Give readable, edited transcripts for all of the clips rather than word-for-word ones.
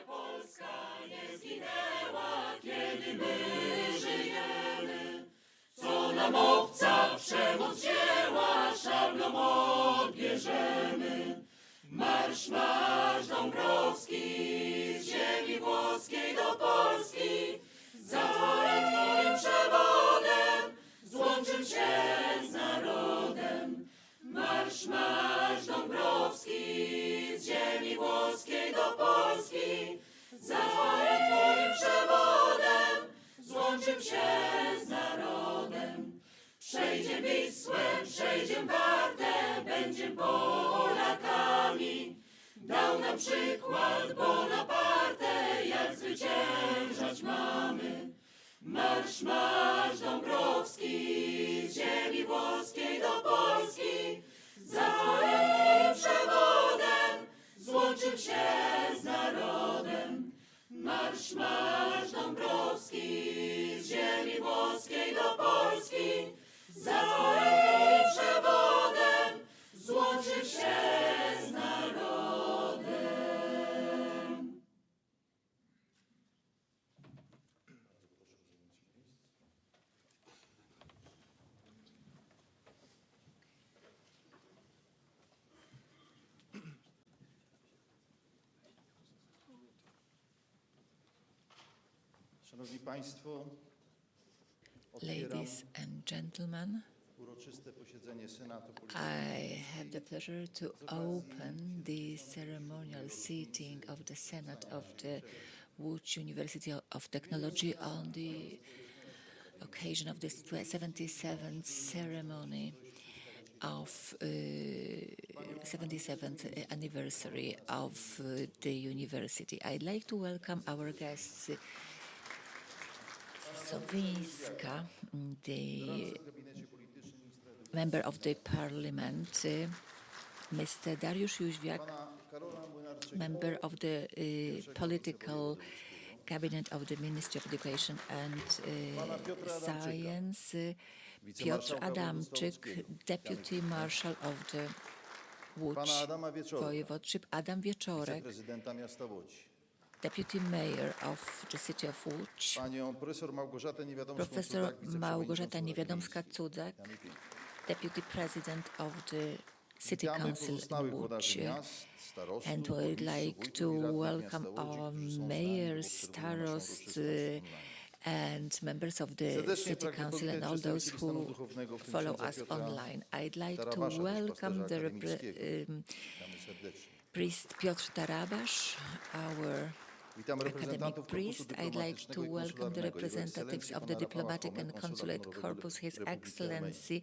Polska nie zginęła, kiedy my żyjemy. Co nam obca przemoc wzięła, szablą odbierzemy. Marsz, marsz Dąbrowski, z ziemi włoskiej do Polski. Za twoim przewodem złączył się z narodem. Marsz, marsz Dąbrowski, z ziemi włoskiej do Polski. Za twoim przewodem złączył się z narodem. Przejdziem Wisłę, przejdziem Wartę, będziem Polakami. Dał nam przykład Bonaparte, jak zwyciężać mamy. Marsz, marsz Dąbrowski, z ziemi włoskiej do Polski. Za twoim przewodem złączył się z narodem. Marsz, marsz Dąbrowski, z ziemi włoskiej do Polski. Za twoim przewodem złączył się z narodem. Szanowni Państwo, Ladies and gentlemen, uroczyste posiedzenie Senatu I Politechniki have the pleasure to open the ceremonial seating of the Senate of the Łódź University of Technology on the occasion of the 77th ceremony of 77th anniversary of the university. I'd like to welcome our guests Sowińska, the member of the parliament, Mr. Dariusz Jóźwiak, member of the political cabinet of the Ministry of Education and Science, Piotr Adamczyk, deputy marshal of the Łódź Voivodeship, Adam Wieczorek, prezydenta miasta Łodzi. deputy mayor of the city of Łódź, Panią profesor Małgorzatę Professor Niewiadomską-Cudzak, Małgorzata wiceprzewodniczącą Niewiadomska-Cudzak, Rady Miejskiej. deputy president of the city Witamy council in pozostałych Łódź. włodarzy miast, starostów, And we'd burmistrzów, like wójtów to i radnych welcome miasta Łodzi, our którzy są z nami, mayors, obserwują naszą starosts, uroczystość online. and members of the Serdecznie city pragnę council and powitać all those przedstawicieli stanu who duchownego, w tym follow księdza us Piotra online. I'd like to Tarabasza, też welcome pasterza the akademickiego. Witamy serdecznie. priest Piotr Tarabasz, our Witam academic reprezentantów korpusu priest. I'd like to dyplomatycznego i welcome the konsularnego, Jego representatives Ekscelencję of the pana Rafała diplomatic Homę, and konsula consulate honorowego corpus, His Republiki Excellency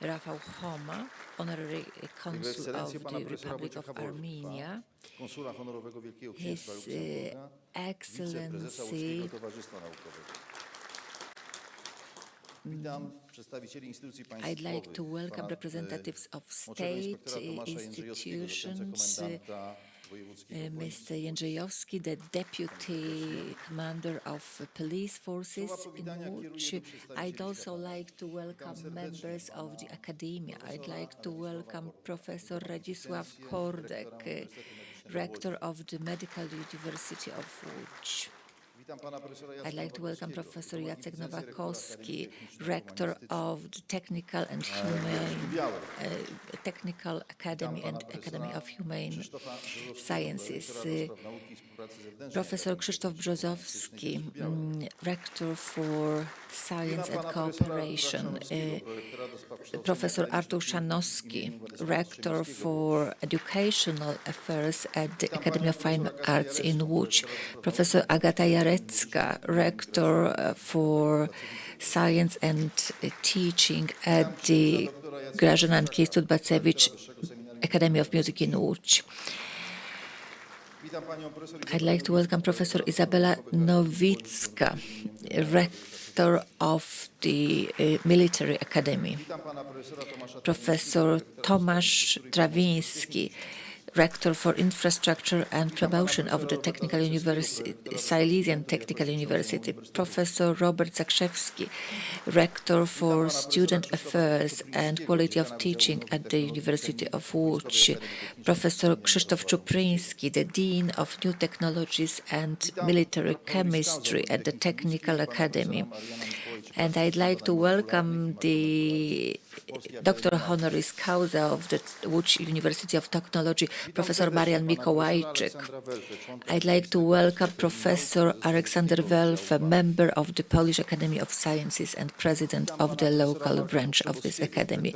Rafał Homa, honorary Jego consul of Ekscelencję pana the profesora Republic of Wojciecha Armenia, Wolfa, konsula honorowego Wielkiego His Księstwa Luksemburga, wiceprezesa Excellency Łódzkiego Towarzystwa Naukowego. Witam przedstawicieli instytucji państwowych. I'd like to welcome representatives of state institutions, Mr. Jędrzejowski, the Deputy Commander of Police Forces in Łódź. I'd also like to welcome members of the academia. I'd like to welcome Professor Radzisław Kordek, Rector of the Medical University of Łódź. Witam pana profesora Jacka I'd like to welcome Nowakowskiego, Professor Jacek licencję rektora Nowakowski, Akademii Rector Techniczno-Humanistycznej of the Technical and Humane Białej. Technical Academy and Academy of Humane Krzysztofa Brzozowskiego, Sciences. rektora do spraw nauki i współpracy zewnętrznej Professor Krzysztof Brzozowski, Rector for Science and Cooperation. Professor Artur Szanowski, Rector for Educational Affairs at the Academy of Fine Arts in Łódź. Professor Agata Jarecka, Rector for Science and Teaching at the Grażyna Kiejstut-Bacewicz Academy of Music in Łódź. Witam panią profesor I'd like to welcome Professor Izabela Nowicka, Rector of the Military Academy. Witam pana profesora Tomasza Professor Tomasz Trawiński, Rector for Infrastructure and Promotion of the Technical University, Silesian Technical University, Professor Robert Zakrzewski, Rector for Student Affairs and Quality of Teaching at the University of Łódź, Professor Krzysztof Czupryński, the Dean of New Technologies and Military Chemistry at the Technical Academy. And I'd like to welcome the Doctor Honoris Causa of the Łódź University of Technology, Professor Marian Mikołajczyk. I'd like to welcome Professor Aleksander Welfe, member of the Polish Academy of Sciences and president of the local branch of this academy.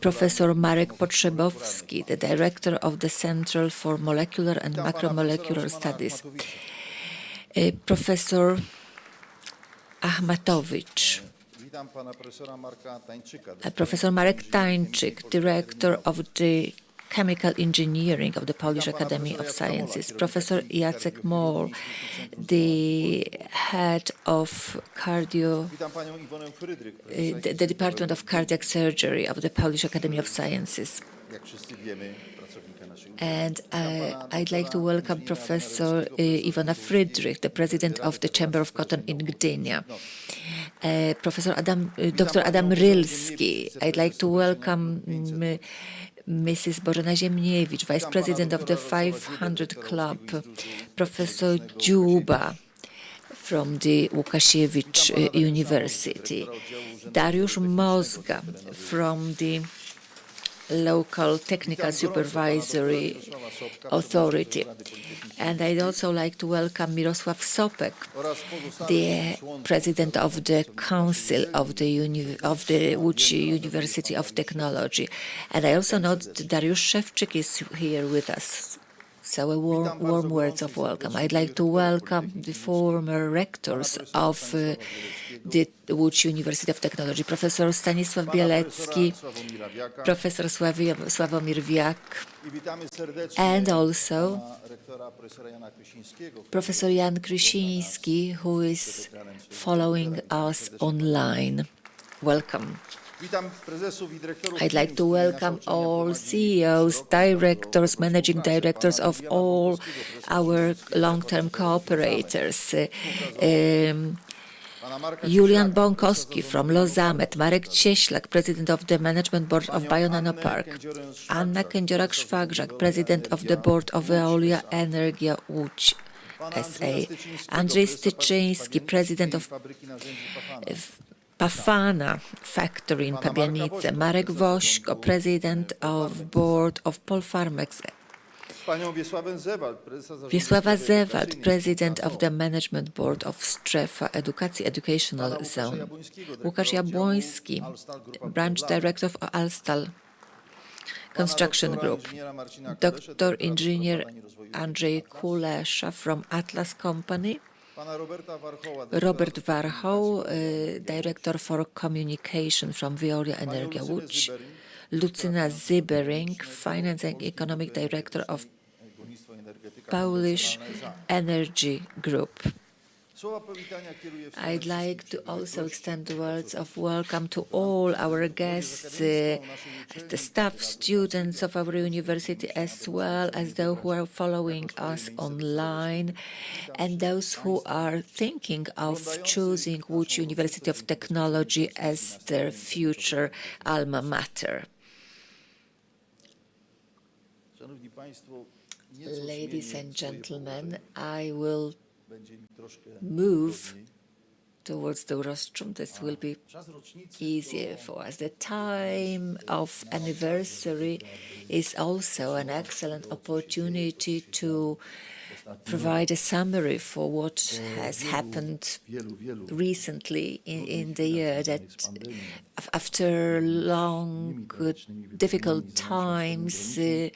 Professor Marek Potrzebowski, the director of the Central for Molecular and Macromolecular Studies. Professor Achmatowicz. Professor Marek Tańczyk, Director of the Chemical Engineering of the Polish Academy of Sciences. Professor Jacek Moll, the Head of the Department of Cardiac Surgery of the Polish Academy of Sciences. And I'd like to welcome Professor Iwona Frydrych, the President of the Chamber of Cotton in Gdynia. Dr. Adam Rylski. I'd like to welcome Mrs. Bożena Ziemniewicz, Vice President of the 500 Club, Professor Dziuba from the Łukasiewicz University, Dariusz Mozga from the local technical supervisory authority. And I'd also like to welcome Mirosław Sopek, the president of the council of the Łódź University of Technology. And I also note that Dariusz Szewczyk is here with us. So warm words of welcome. I'd like to welcome the former rectors of the Łódź University of Technology, Professor Stanisław Bielecki, Professor Sławomir Wiak, and also Professor Jan Krysiński, who is following us online. Welcome. I'd like to welcome all CEOs, directors, managing directors of all our long-term cooperators. Julian Bąkowski from Lozamet, Marek Cieślak, President of the Management Board of Bionano Park, Anna Kędziorak-Szwagrzak, President of the Board of Veolia Energia Łódź S.A., Andrzej Styczyński, President of Pafana Factory in Pabianice, Marek Wośko, President of Board of Polfarmex, Wiesława Zewald, President of the Management Board of Strefa Educational Zone, Łukasz Jabłoński, Branch Director of Alstal Construction Group, Dr. Engineer Andrzej Kulesza from Atlas Company, Robert Warchoł, Director for Communication from Veolia Energia Łódź, Lucyna Zybering, Finance and Economic Director of Polish Energy Group. I'd like to also extend the words of welcome to all our guests, the staff, students of our university, as well as those who are following us online, and those who are thinking of choosing Łódź University of Technology as their future alma mater. Ladies and gentlemen, I will move towards the rostrum. This will be easier for us. The time of anniversary is also an excellent opportunity to provide a summary for what has happened recently in the year, that after long, difficult times due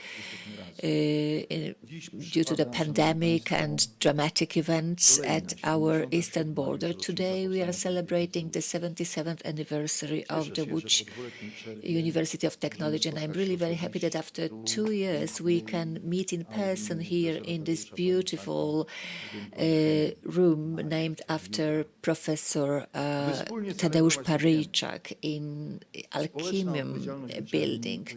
to the pandemic and dramatic events at our eastern border, today we are celebrating the 77th anniversary of the Łódź University of Technology, and I'm really very happy that after 2 years we can meet in person here in this beautiful beautiful room named after Professor Tadeusz Paryjczak in Alchemium building.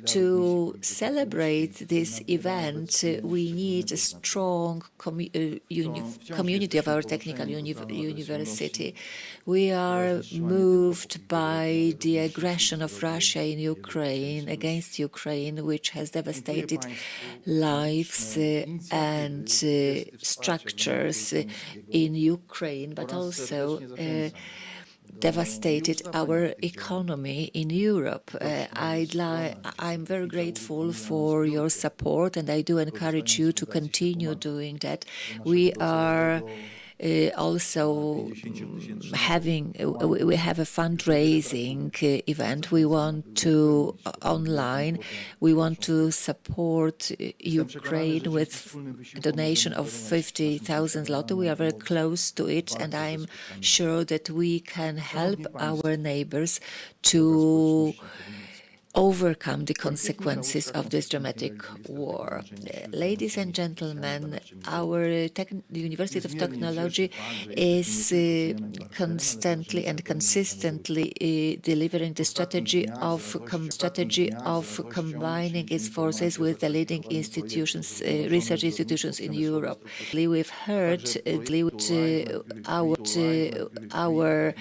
To celebrate this event, we need a strong community of our technical university. We are moved by the aggression of Russia in Ukraine, against Ukraine, which has devastated lives and structures in Ukraine, but also devastated our economy in Europe. I'm very grateful for your support, and I do encourage you to continue doing that. We are also we have a fundraising event. We want to online. We want to support Ukraine with a donation of 50,000 zloty. We are very close to it, and I'm sure that we can help our neighbors to overcome the consequences of this dramatic war. Ladies and gentlemen, the University of Technology is constantly and consistently delivering the strategy of combining its forces with the leading institutions, research institutions in Europe. We've heard our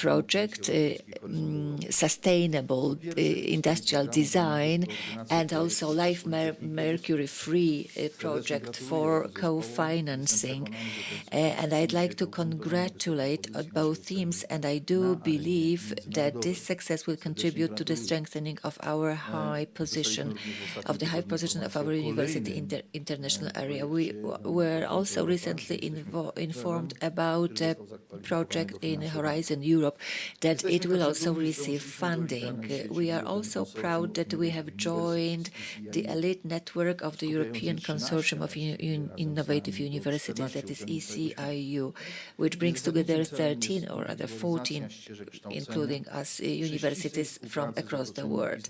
project, sustainable industrial design, and also Life Mercury Free project for co-financing. And I'd like to congratulate both teams, and I do believe that this success will contribute to the strengthening of our high position of our university in the international area. We were also recently informed about a project in Horizon Europe that it will also receive funding. We are also proud that we have joined the elite network of the European Consortium of Innovative Universities, that is ECIU, which brings together 13 or rather 14, including us, universities from across the world.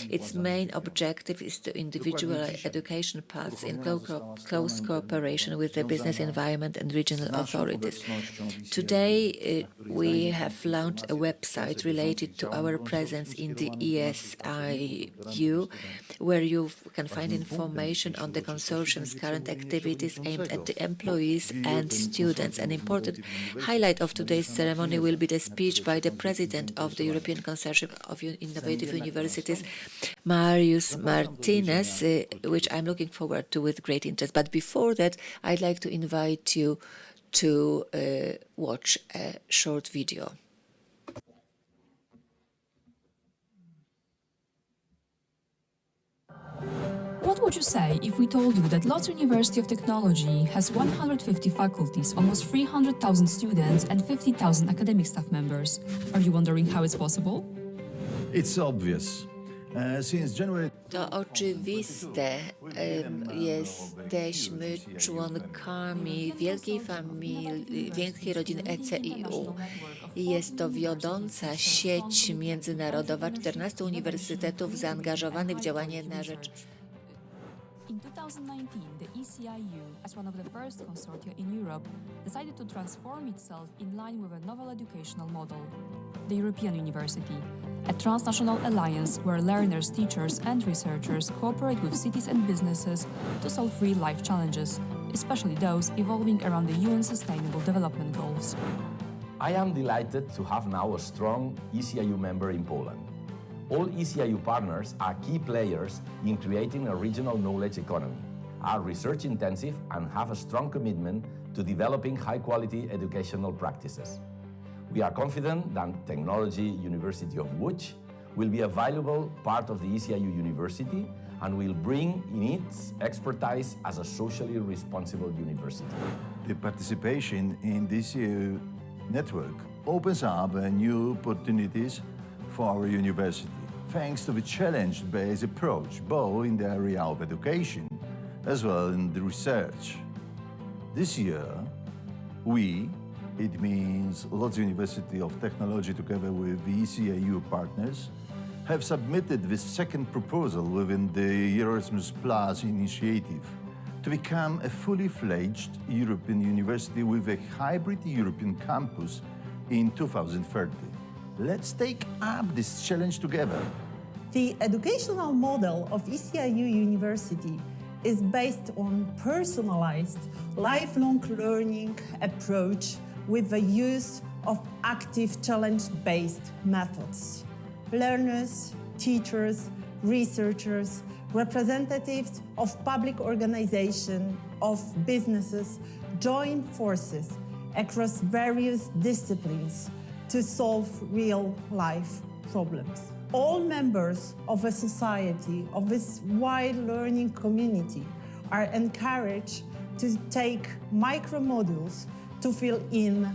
Its main objective is to individualize education paths in close cooperation with the business environment and regional authorities. Today, we have launched a website related to our presence in the ESIU, where you can find information on the consortium's current activities aimed at the employees and students. An important highlight of today's ceremony will be the speech by the President of the European Consortium of Innovative Universities, Marius Martinez, which I'm looking forward to with great interest. But before that, I'd like to invite you to watch a short video. What would you say if we told you that Lodz University of Technology has 150 faculties, almost 300,000 students and 50,000 academic staff members? Are you wondering how it's possible? It's obvious. Since January... To oczywiste, jesteśmy członkami wielkiej rodziny ECIU. Jest to wiodąca sieć międzynarodowa 14 uniwersytetów zaangażowanych w działanie na rzecz. In 2019, the ECIU, as one of the first consortia in Europe, decided to transform itself in line with a novel educational model. The European University, a transnational alliance where learners, teachers and researchers cooperate with cities and businesses to solve real-life challenges, especially those evolving around the UN Sustainable Development Goals. I am delighted to have now a strong ECIU member in Poland. All ECIU partners are key players in creating a regional knowledge economy, are research intensive and have a strong commitment to developing high-quality educational practices. We are confident that Technology University of Łódź will be a valuable part of the ECIU University and will bring in its expertise as a socially responsible university. The participation in this network opens up new opportunities for our university, thanks to the challenge-based approach, both in the area of education as well in the research. This year, it means Lodz University of Technology together with the ECIU partners, have submitted the second proposal within the Erasmus Plus initiative to become a fully fledged European university with a hybrid European campus in 2030. Let's take up this challenge together. The educational model of ECIU University is based on personalized, lifelong learning approach with the use of active challenge-based methods. Learners, teachers, researchers, representatives of public organizations, of businesses join forces across various disciplines to solve real-life problems. All members of a society, of this wide learning community, are encouraged to take micro-modules to fill in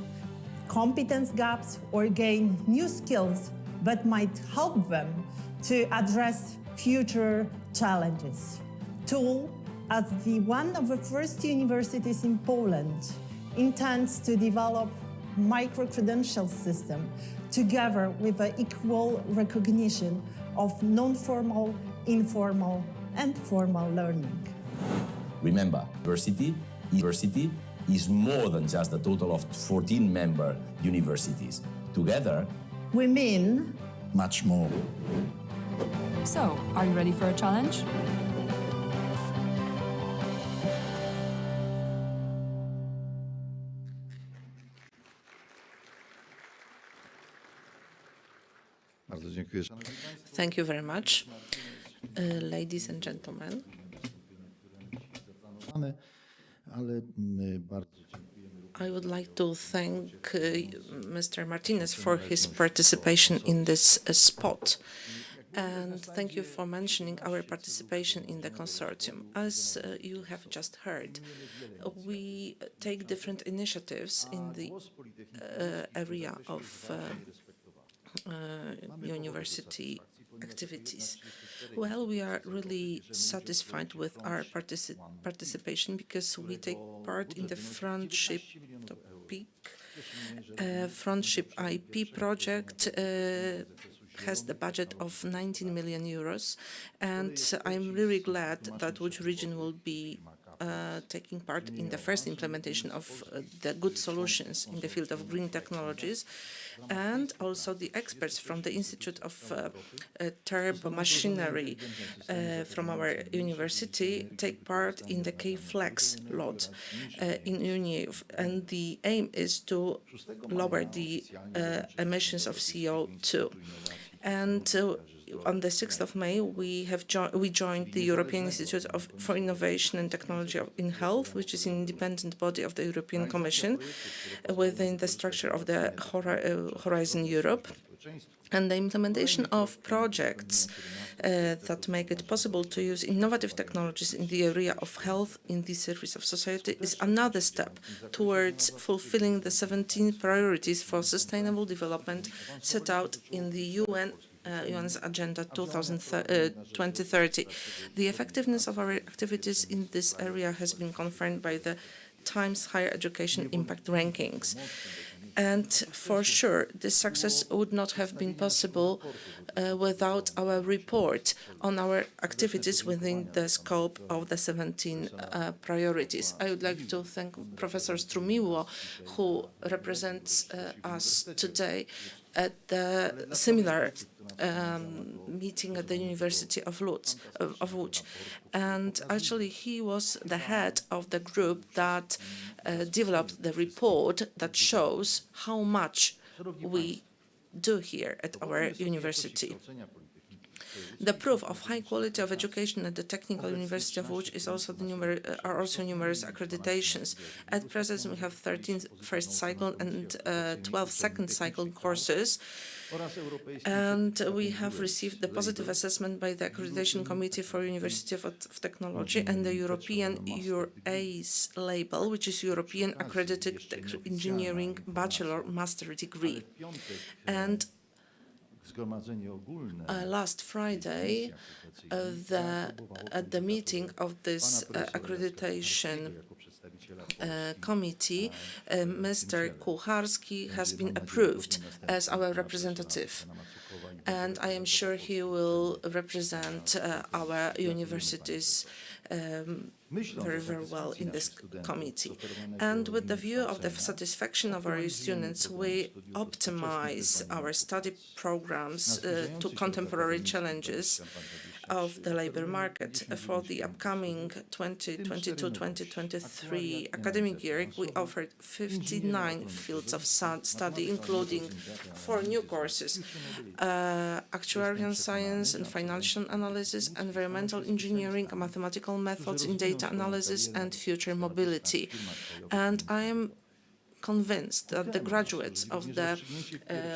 competence gaps or gain new skills that might help them to address future challenges. TUL, as the one of the first universities in Poland, intends to develop micro-credential system together with the equal recognition of non-formal, informal, and formal learning. Remember, university is more than just a total of 14 member universities. Together, We mean Much more. So, are you ready for a challenge? Bardzo dziękuję. Szanowni Państwo, Thank you very much, ladies and gentlemen. ale bardzo dziękujemy. I would like to thank Mr. Martinez for his participation in this spot. And thank you for mentioning our participation in the consortium. As you have just heard, we take different initiatives in the area of university activities. Well, we are really satisfied with our participation because we take part in the Friendship IP project. Has the budget of 19 million euros, and I'm really glad that Łódź region will be taking part in the first implementation of the good solutions in the field of green technologies, and also the experts from the Institute of Turbo Machinery from our university take part in the K-Flex Lodz in Uniew, and the aim is to lower the emissions of CO2. And on the 6th of May, we joined the European Institute for Innovation and Technology in Health, which is an independent body of the European Commission within the structure of the Horizon Europe. And the implementation of projects that make it possible to use innovative technologies in the area of health in the service of society is another step towards fulfilling the 17 priorities for sustainable development set out in the UN's Agenda 2030. The effectiveness of our activities in this area has been confirmed by the Times Higher Education Impact Rankings. And for sure, this success would not have been possible without our report on our activities within the scope of the 17 priorities. I would like to thank Professor Strumiło, who represents us today at the similar meeting at the University of Łódz. And actually, he was the head of the group that developed the report that shows how much we do here at our university. The proof of high quality of education at the Technical University of Łódź is also are also numerous accreditations. At present, we have 13 first cycle and 12 second cycle courses. And we have received the positive assessment by the Accreditation Committee for University of Technology and the European EURACE label, which is European Accredited Engineering Bachelor Master Degree. And last Friday, at the meeting of this accreditation committee, Mr. Kucharski has been approved as our representative, and I am sure he will represent our university's very, very well in this committee. And with the view of the satisfaction of our students, we optimize our study programs to contemporary challenges of the labor market. For the upcoming 2022-2023 academic year, we offered 59 fields of study, including 4 new courses: actuarial science and financial analysis, environmental engineering, mathematical methods in data analysis, and future mobility. And I am convinced that the graduates of the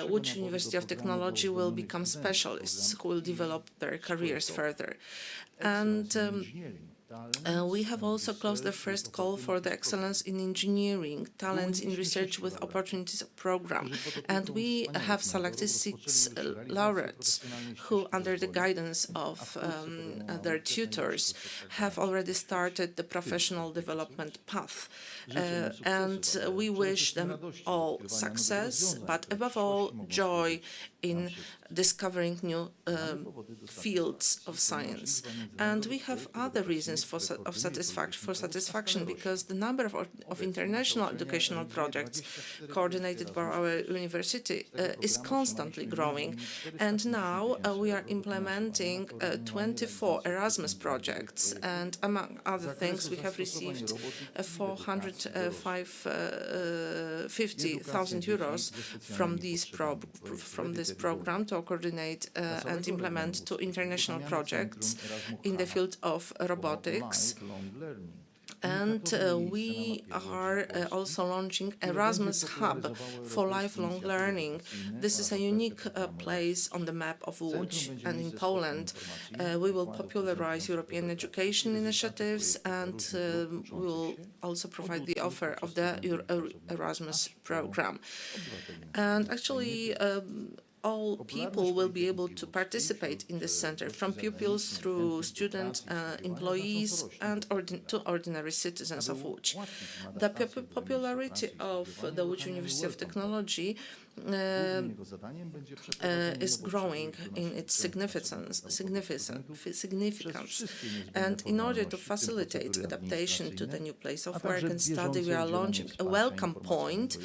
Łódź University of Technology will become specialists who will develop their careers further. And we have also closed the first call for the Excellence in Engineering, Talents in Research with Opportunities program. And we have selected 6 laureates who, under the guidance of their tutors, have already started the professional development path. And we wish them all success, but above all, joy in discovering new fields of science. And we have other reasons for satisfaction, because the number of international educational projects coordinated by our university is constantly growing. And now we are implementing 24 Erasmus projects, and among other things, we have received 450,000 euros from this program to coordinate and implement 2 international projects in the field of robotics. And we are also launching Erasmus Hub for lifelong learning. This is a unique place on the map of Łódź and in Poland. We will popularize European education initiatives, and we will also provide the offer of the Erasmus program. And actually, all people will be able to participate in this center, from pupils through student employees and to ordinary citizens of Łódź. The popularity of the Łódź University of Technology is growing in its significance. And in order to facilitate adaptation to the new place of work and study, we are launching a welcome point,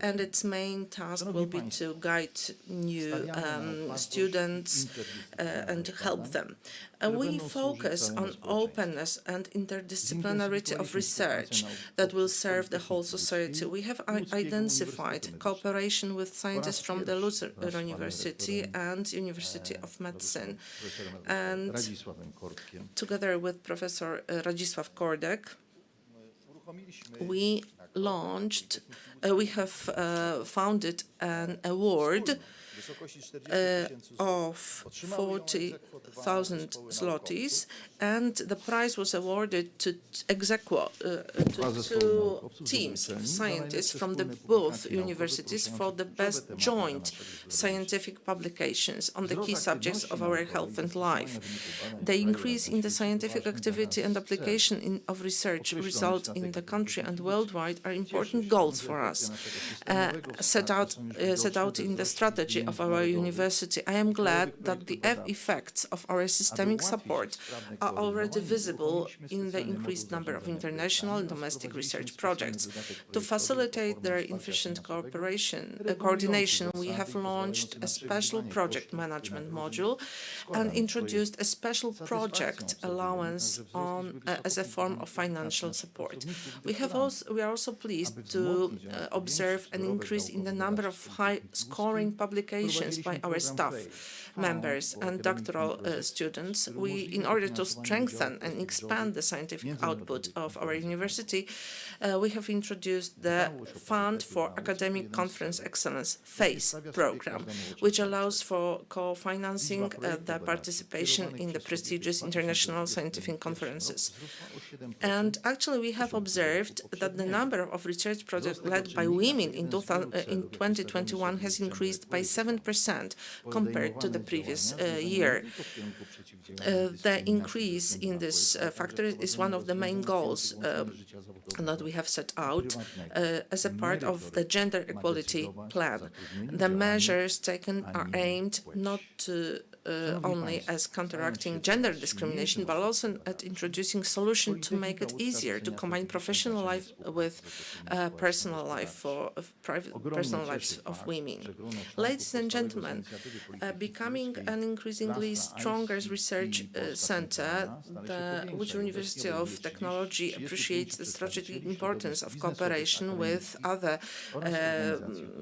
and its main task will be to guide new students and help them. We focus on openness and interdisciplinarity of research that will serve the whole society. We have identified cooperation with scientists from the Lodz University and University of Medicine. And together with Professor Radzisław Kordek, we have founded an award of 40,000 zlotys, and the prize was awarded to two teams of scientists from both universities for the best joint scientific publications on the key subjects of our health and life. The increase in the scientific activity and application of research results in the country and worldwide are important goals for us, set out in the strategy of our university. I am glad that the effects of our systemic support are already visible in the increased number of international and domestic research projects. To facilitate their efficient coordination, we have launched a special project management module and introduced a special project allowance as a form of financial support. We are also pleased to observe an increase in the number of high-scoring publications by our staff members and doctoral students. In order to strengthen and expand the scientific output of our university, we have introduced the Fund for Academic Conference Excellence FACE program, which allows for co-financing the participation in the prestigious international scientific conferences. And actually, we have observed that the number of research projects led by women in 2021 has increased by 7% compared to the previous year. The increase in this factor is one of the main goals that we have set out as a part of the gender equality plan. The measures taken are aimed not only as counteracting gender discrimination, but also at introducing solutions to make it easier to combine professional life with personal life for personal lives of women. Ladies and gentlemen, becoming an increasingly stronger research center, the Łódź University of Technology appreciates the strategic importance of cooperation with other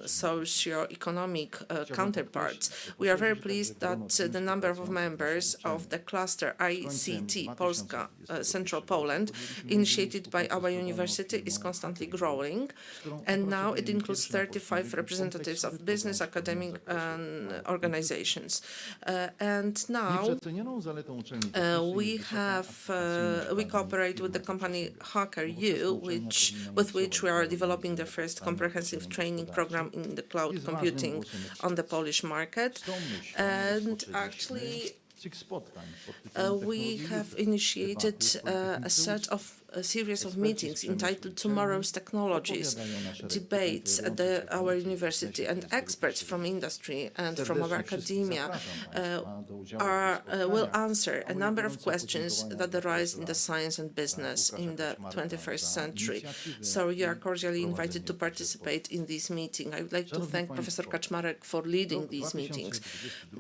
socio-economic counterparts. We are very pleased that the number of members of the cluster ICT Polska Central Poland, initiated by our university, is constantly growing, and now it includes 35 representatives of business, academic, and organizations. And now we cooperate with the company HackerU, with which we are developing the first comprehensive training program in the cloud computing on the Polish market. And actually, we have initiated a series of meetings entitled Tomorrow's Technologies, debates at our university, and experts from industry and from our academia will answer a number of questions that arise in the science and business in the 21st century. So you are cordially invited to participate in this meeting. I would like to thank Professor Kaczmarek for leading these meetings.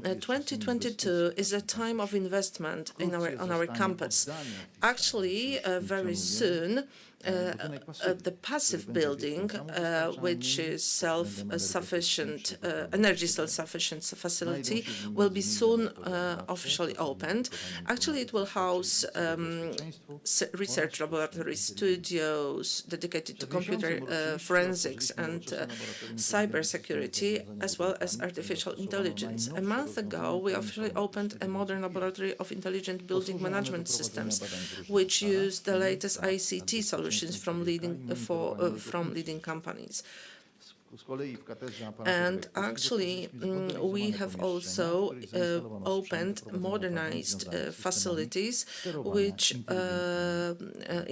2022 is a time of investment on our campus. Actually, very soon, the passive building, which is self-sufficient, energy self-sufficient facility, will be soon officially opened. Actually, it will house research laboratories, studios dedicated to computer forensics and cybersecurity, as well as artificial intelligence. A month ago, we officially opened a modern laboratory of intelligent building management systems, which use the latest ICT solutions from leading companies. And actually, we have also opened modernized facilities, which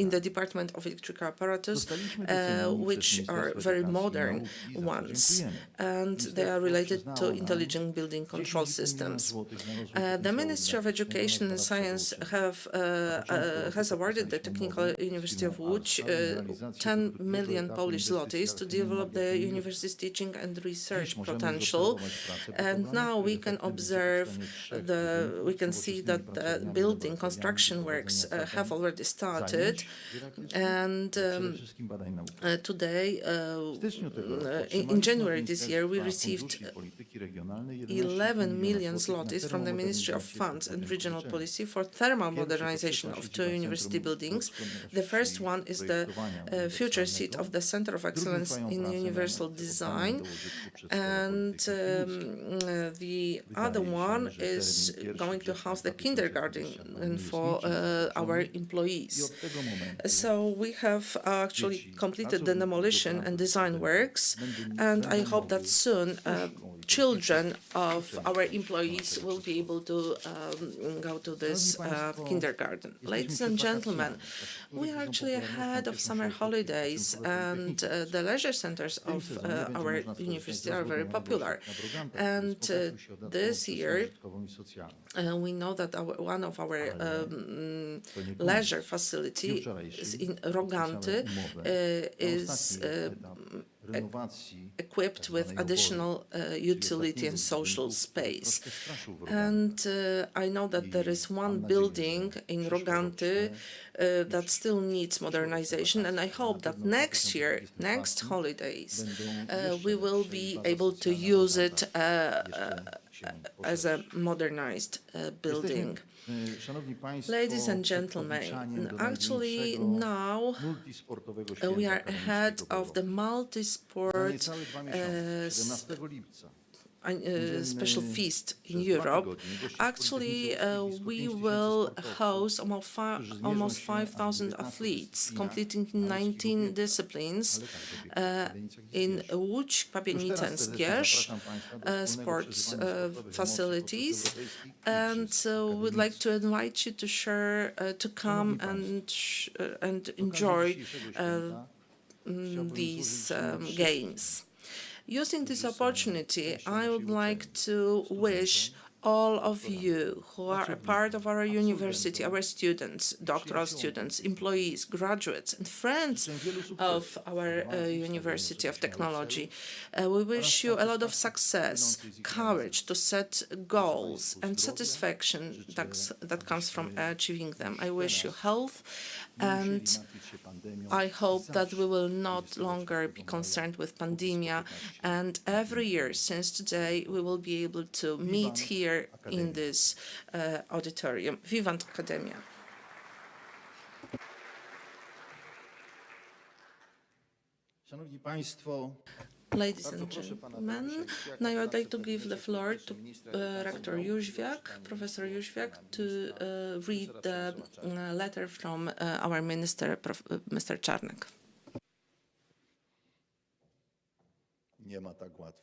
in the Department of Electrical Apparatus, which are very modern ones, and they are related to intelligent building control systems. The Ministry of Education and Science has awarded the Technical University of Łódź 10 million Polish zlotys to develop the university's teaching and research potential, and now we can see that the building construction works have already started, and today, in January this year, we received 11 million zlotys from the Ministry of Funds and Regional Policy for thermal modernization of 2 university buildings. The first one is the future seat of the Center of Excellence in Universal Design, and the other one is going to house the kindergarten for our employees. So we have actually completed the demolition and design works, and I hope that soon children of our employees will be able to go to this kindergarten. Ladies and gentlemen, we are actually ahead of summer holidays, and the leisure centers of our university are very popular. And this year, we know that one of our leisure facilities in Roganty is equipped with additional utility and social space. And I know that there is one building in Roganty that still needs modernization, and I hope that next year, next holidays, we will be able to use it as a modernized building. Ladies and gentlemen, actually now we are ahead of the multi-sport special feast in Europe. Actually, we will host almost 5,000 athletes completing 19 disciplines in Łódź, Pabianice and Skierz sports facilities, and we'd like to invite you to come and enjoy these games. Using this opportunity, I would like to wish all of you who are a part of our university, our students, doctoral students, employees, graduates, and friends of our University of Technology. We wish you a lot of success, courage to set goals, and satisfaction that comes from achieving them. I wish you health, and I hope that we will not longer be concerned with pandemia, and every year since today we will be able to meet here in this auditorium. Vivant Academia. Szanowni Państwo, Ladies and gentlemen, now I would like to give the floor to Rector Jóźwiak, Professor Jóźwiak, to read the letter from our minister, Mr. Czarnek. nie ma tak łatwo.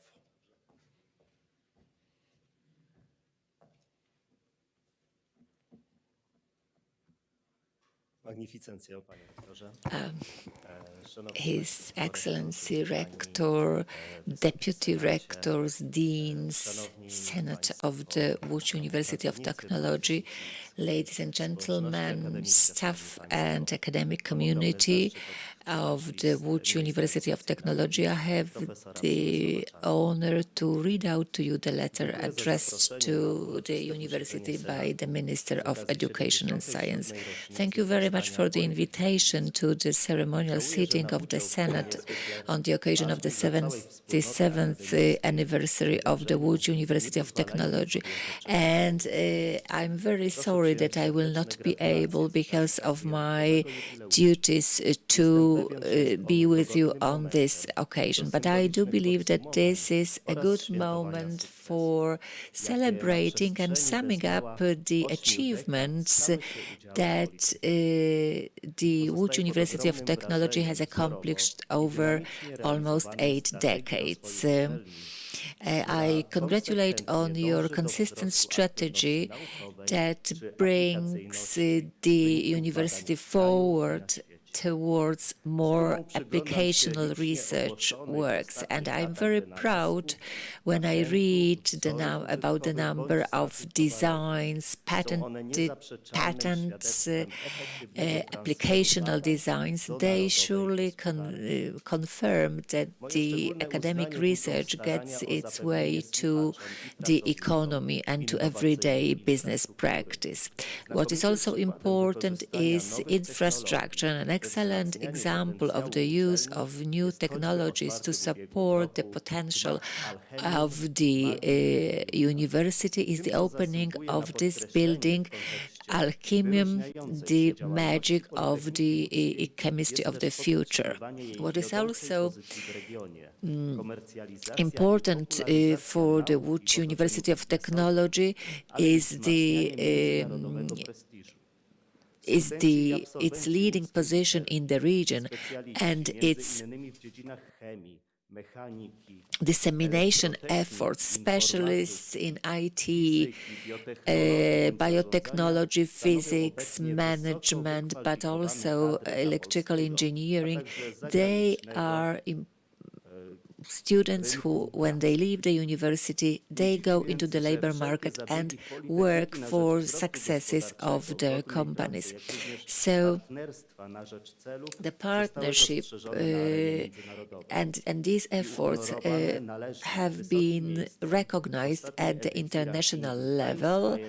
Magnificencjo, panie rektorze. His Excellency Rector, Deputy Rectors, Deans, Senate of the Łódź University of Technology, ladies and gentlemen, staff and academic community of the Łódź University of Technology, I have the honor to read out to you the letter addressed to the university by the Minister of Education and Science. Thank you very much for the invitation to the ceremonial sitting of the Senate on the occasion of the 77th anniversary of the Łódź University of Technology. And I'm very sorry that I will not be able, because of my duties, to be with you on this occasion. But I do believe that this is a good moment for celebrating and summing up the achievements that the Łódź University of Technology has accomplished over almost 8 decades. I congratulate on your consistent strategy that brings the university forward towards more applicational research works. And I'm very proud when I read about the number of designs, patents, applicational designs. They surely confirm that the academic research gets its way to the economy and to everyday business practice. What is also important is infrastructure. An excellent example of the use of new technologies to support the potential of the university is the opening of this building, Alchemium, the magic of the chemistry of the future. What is also important for the Łódź University of Technology is its leading position in the region and its dissemination efforts, specialists in IT, biotechnology, physics, management, but also electrical engineering. They are students who, when they leave the university, they go into the labor market and work for successes of their companies. So the partnership and these efforts have been recognized at the international level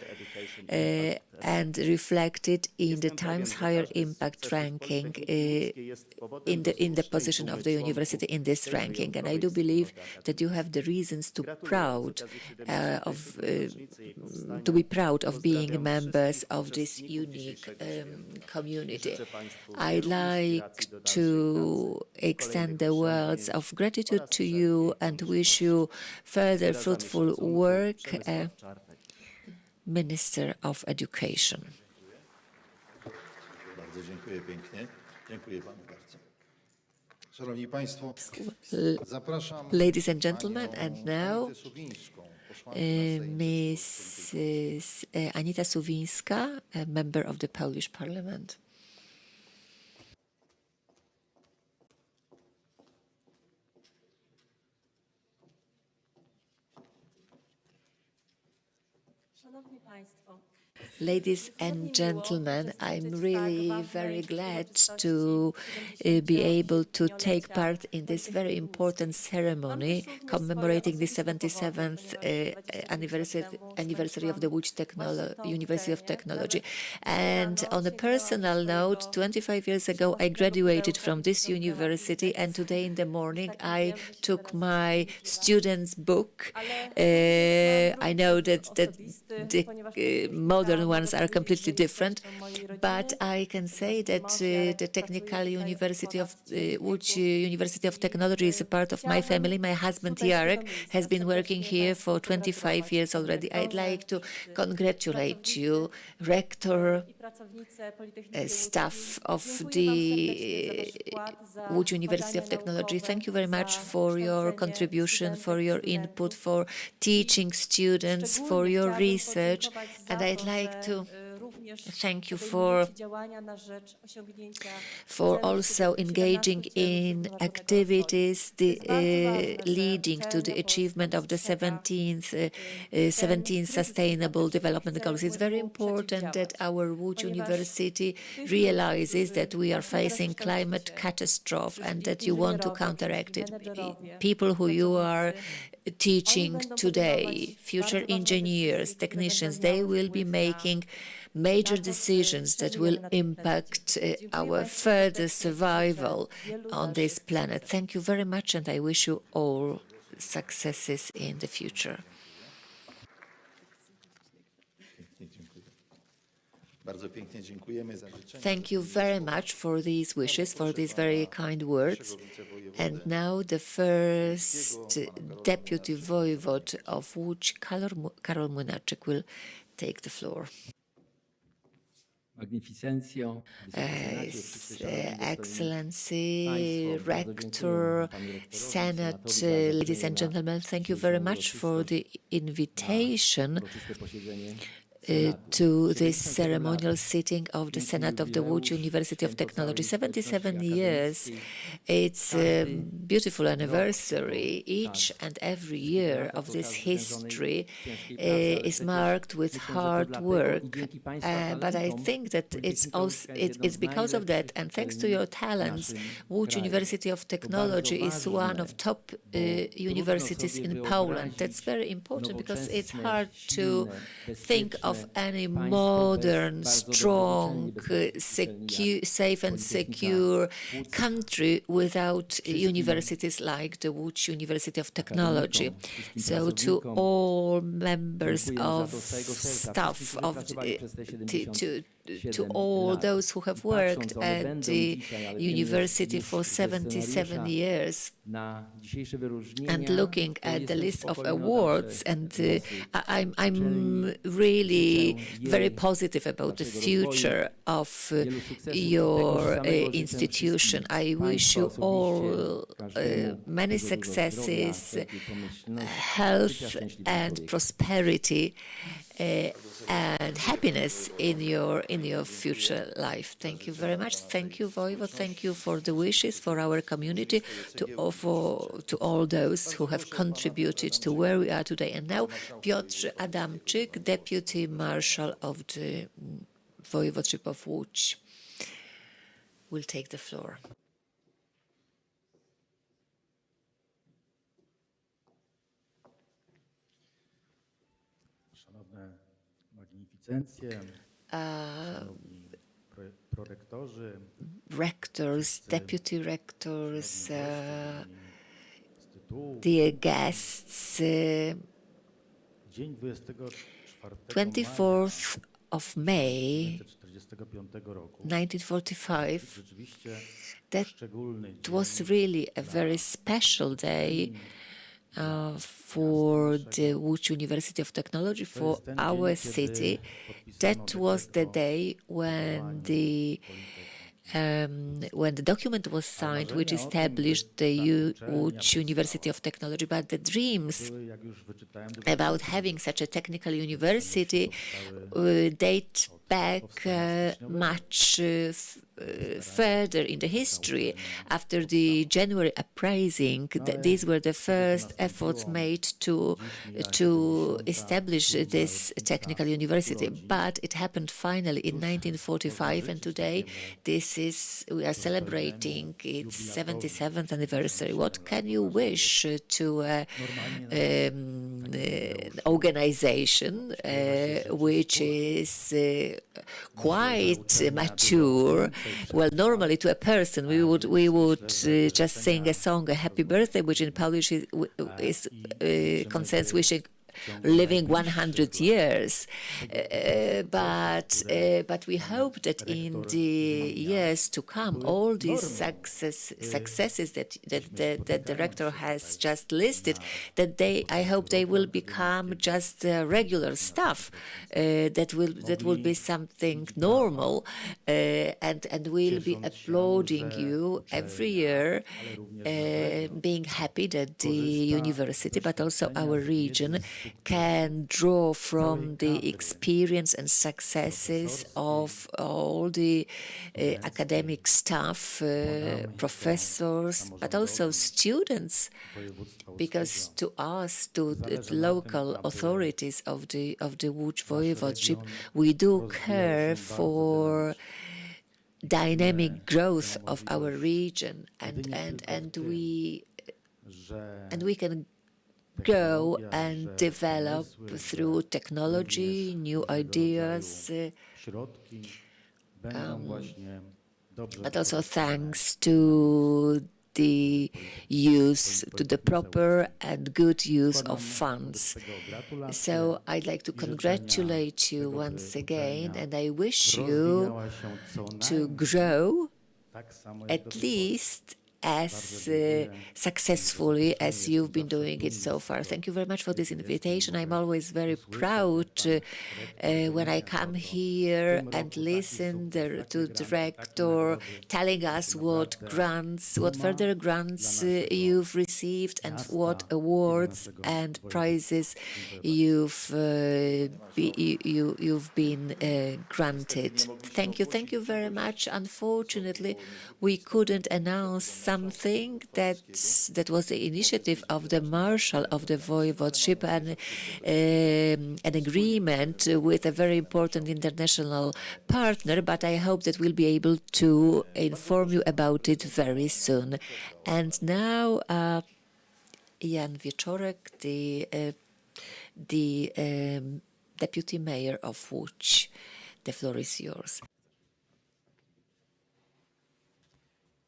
and reflected in the Times Higher Impact ranking, in the position of the university in this ranking. And I do believe that you have the reasons to be proud of being members of this unique community. I'd like to extend the words of gratitude to you and wish you further fruitful work, Minister of Education. Bardzo dziękuję pięknie. Dziękuję panu bardzo. Szanowni Państwo, zapraszam Ladies and gentlemen, and now Anitę Suwińską, posłankę na Sejm Mrs. Anita Suwińska, a member of the Polish Parliament. Ladies and gentlemen, I'm really very glad to be able to take part in this very important ceremony commemorating the 77th anniversary of the Łódź University of Technology. And on a personal note, 25 years ago, I graduated from this university, and today in the morning, I took my student's book. I know that the modern ones are completely different, but I can say that the Technical University of Łódź University of Technology is a part of my family. My husband Jarek has been working here for 25 years already. I'd like to congratulate you, rector, staff of the Łódź University of Technology. Thank you very much for your contribution, for your input, for teaching students, for your research, and I'd like to thank you for also engaging in activities leading to the achievement of the 17 Sustainable Development Goals. It's very important that our Łódź University realizes that we are facing climate catastrophe and that you want to counteract it. People who you are teaching today, future engineers, technicians, they will be making major decisions that will impact our further survival on this planet. Thank you very much, and I wish you all successes in the future. Thank you very much for these wishes, for these very kind words. And now the first Deputy Voivod of Łódź, Karol Młynaczyk, will take the floor. Excellency, Rector, Senate, ladies and gentlemen, thank you very much for the invitation to this ceremonial sitting of the Senate of the Łódź University of Technology. 77 years, it's a beautiful anniversary. Each and every year of this history is marked with hard work. But I think that it's because of that, and thanks to your talents, Łódź University of Technology is one of top universities in Poland. That's very important because it's hard to think of any modern, strong, safe and secure country without universities like the Łódź University of Technology. So to all members of staff, to all those who have worked at the university for 77 years, and looking at the list of awards, and I'm really very positive about the future of your institution. I wish you all many successes, health and prosperity, and happiness in your future life. Thank you very much. Thank you, Voivod. Thank you for the wishes for our community, to all those who have contributed to where we are today. And now, Piotr Adamczyk, Deputy Marshal of the Voivodeship of Łódź, will take the floor. Rectors, deputy rectors, dear guests, 24th of May 1945, that was really a very special day for the Łódź University of Technology, for our city. That was the day when the document was signed, which established the Łódź University of Technology. But the dreams about having such a technical university date back much further in the history. After the January uprising, these were the first efforts made to establish this technical university. But it happened finally in 1945, and today we are celebrating its 77th anniversary. What can you wish to organization which is quite mature? Well, normally to a person we would just sing a song, a happy birthday, which in Polish is concerns wishing living 100 years, but we hope that in the years to come, all these successes that the director has just listed, that I hope they will become just regular stuff, that will be something normal, and we'll be applauding you every year, being happy that the university, but also our region, can draw from the experience and successes of all the academic staff, professors, but also students, because to us, to the local authorities of the Łódź voivodeship, we do care for dynamic growth of our region, and we can grow and develop through technology, new ideas, but also thanks to the proper and good use of funds. So I'd like to congratulate you once again, and I wish you to grow at least as successfully as you've been doing it so far. Thank you very much for this invitation. I'm always very proud when I come here and listen to the director telling us what further grants you've received and what awards and prizes you've been granted. Thank you very much. Unfortunately, we couldn't announce something that was the initiative of the Marshal of the Voivodeship, and an agreement with a very important international partner, but I hope that we'll be able to inform you about it very soon. And now Jan Wieczorek, the Deputy Mayor of Łódź. The floor is yours.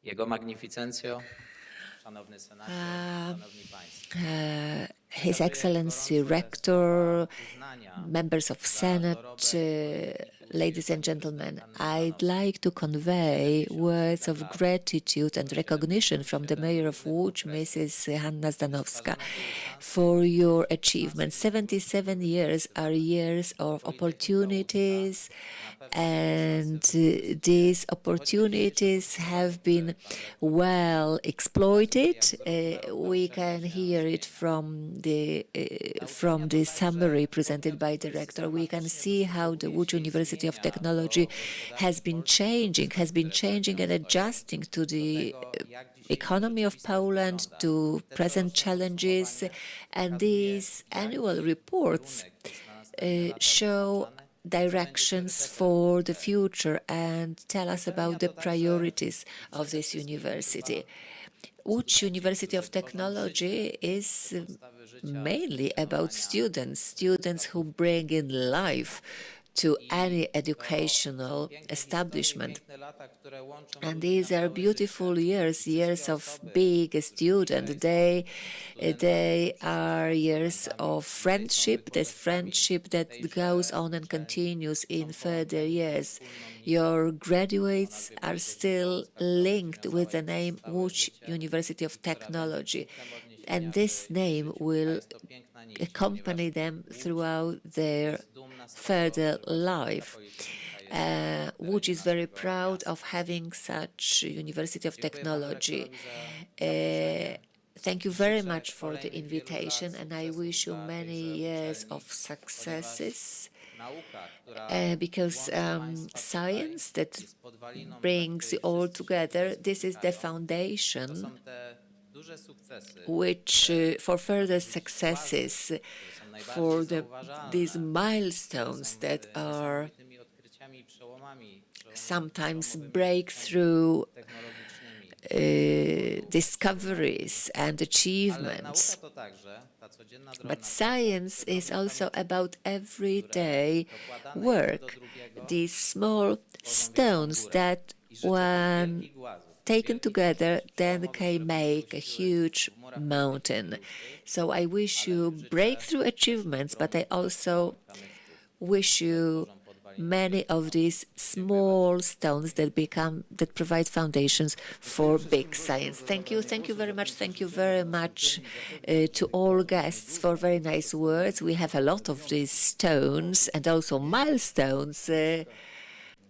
Jego Magnificencjo, Szanowny Senacie, Szanowni Państwo. His Excellency Rector, members of Senate, ladies and gentlemen, I'd like to convey words of gratitude and recognition from the Mayor of Łódź, Mrs. Hanna Zdanowska, for your achievements. 77 years are years of opportunities, and these opportunities have been well exploited. We can hear it from the summary presented by the Director. We can see how the Łódź University of Technology has been changing and adjusting to the economy of Poland, to present challenges, and these annual reports show directions for the future and tell us about the priorities of this university. Łódź University of Technology is mainly about students who bring in life to any educational establishment. And these are beautiful years of being a student. They are years of friendship, this friendship that goes on and continues in further years. Your graduates are still linked with the name Łódź University of Technology, and this name will accompany them throughout their further life. Łódź is very proud of having such University of Technology. Thank you very much for the invitation, and I wish you many years of successes because science that brings it all together, this is the foundation which for further successes, for these milestones that are sometimes breakthrough discoveries and achievements. But science is also about everyday work, these small stones that, when taken together, then can make a huge mountain. So I wish you breakthrough achievements, but I also wish you many of these small stones that provide foundations for big science. Thank you very much. Thank you very much to all guests for very nice words. We have a lot of these stones and also milestones.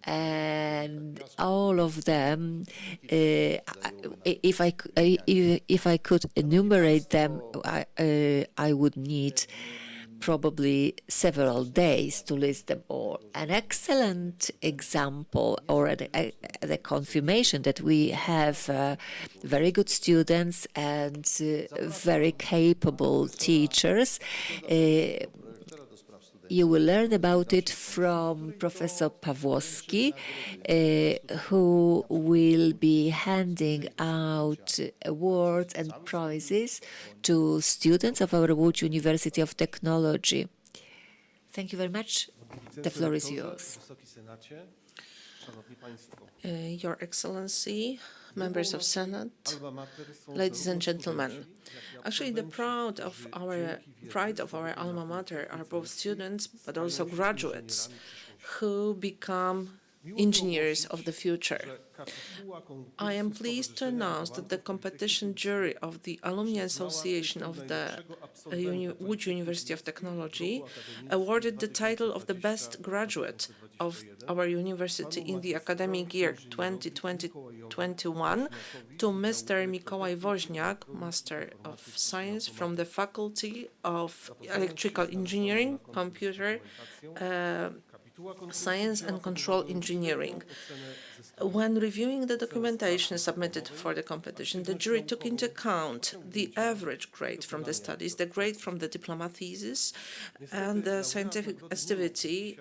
And all of them, if I could enumerate them, I would need probably several days to list them all. An excellent example, or the confirmation that we have very good students and very capable teachers. You will learn about it from Professor Pawłowski, who will be handing out awards and prizes to students of our Łódź University of Technology. Thank you very much. The floor is yours. Your Excellency, members of Senate, ladies and gentlemen. Actually, the pride of our alma mater are both students, but also graduates who become engineers of the future. I am pleased to announce that the competition jury of the Alumni Association of the Łódź University of Technology awarded the title of the best graduate of our university in the academic year 2020-21 to Mr. Mikołaj Woźniak, Master of Science from the Faculty of Electrical Engineering, Computer Science and Control Engineering. When reviewing the documentation submitted for the competition, the jury took into account the average grade from the studies, the grade from the diploma thesis, and the scientific activity,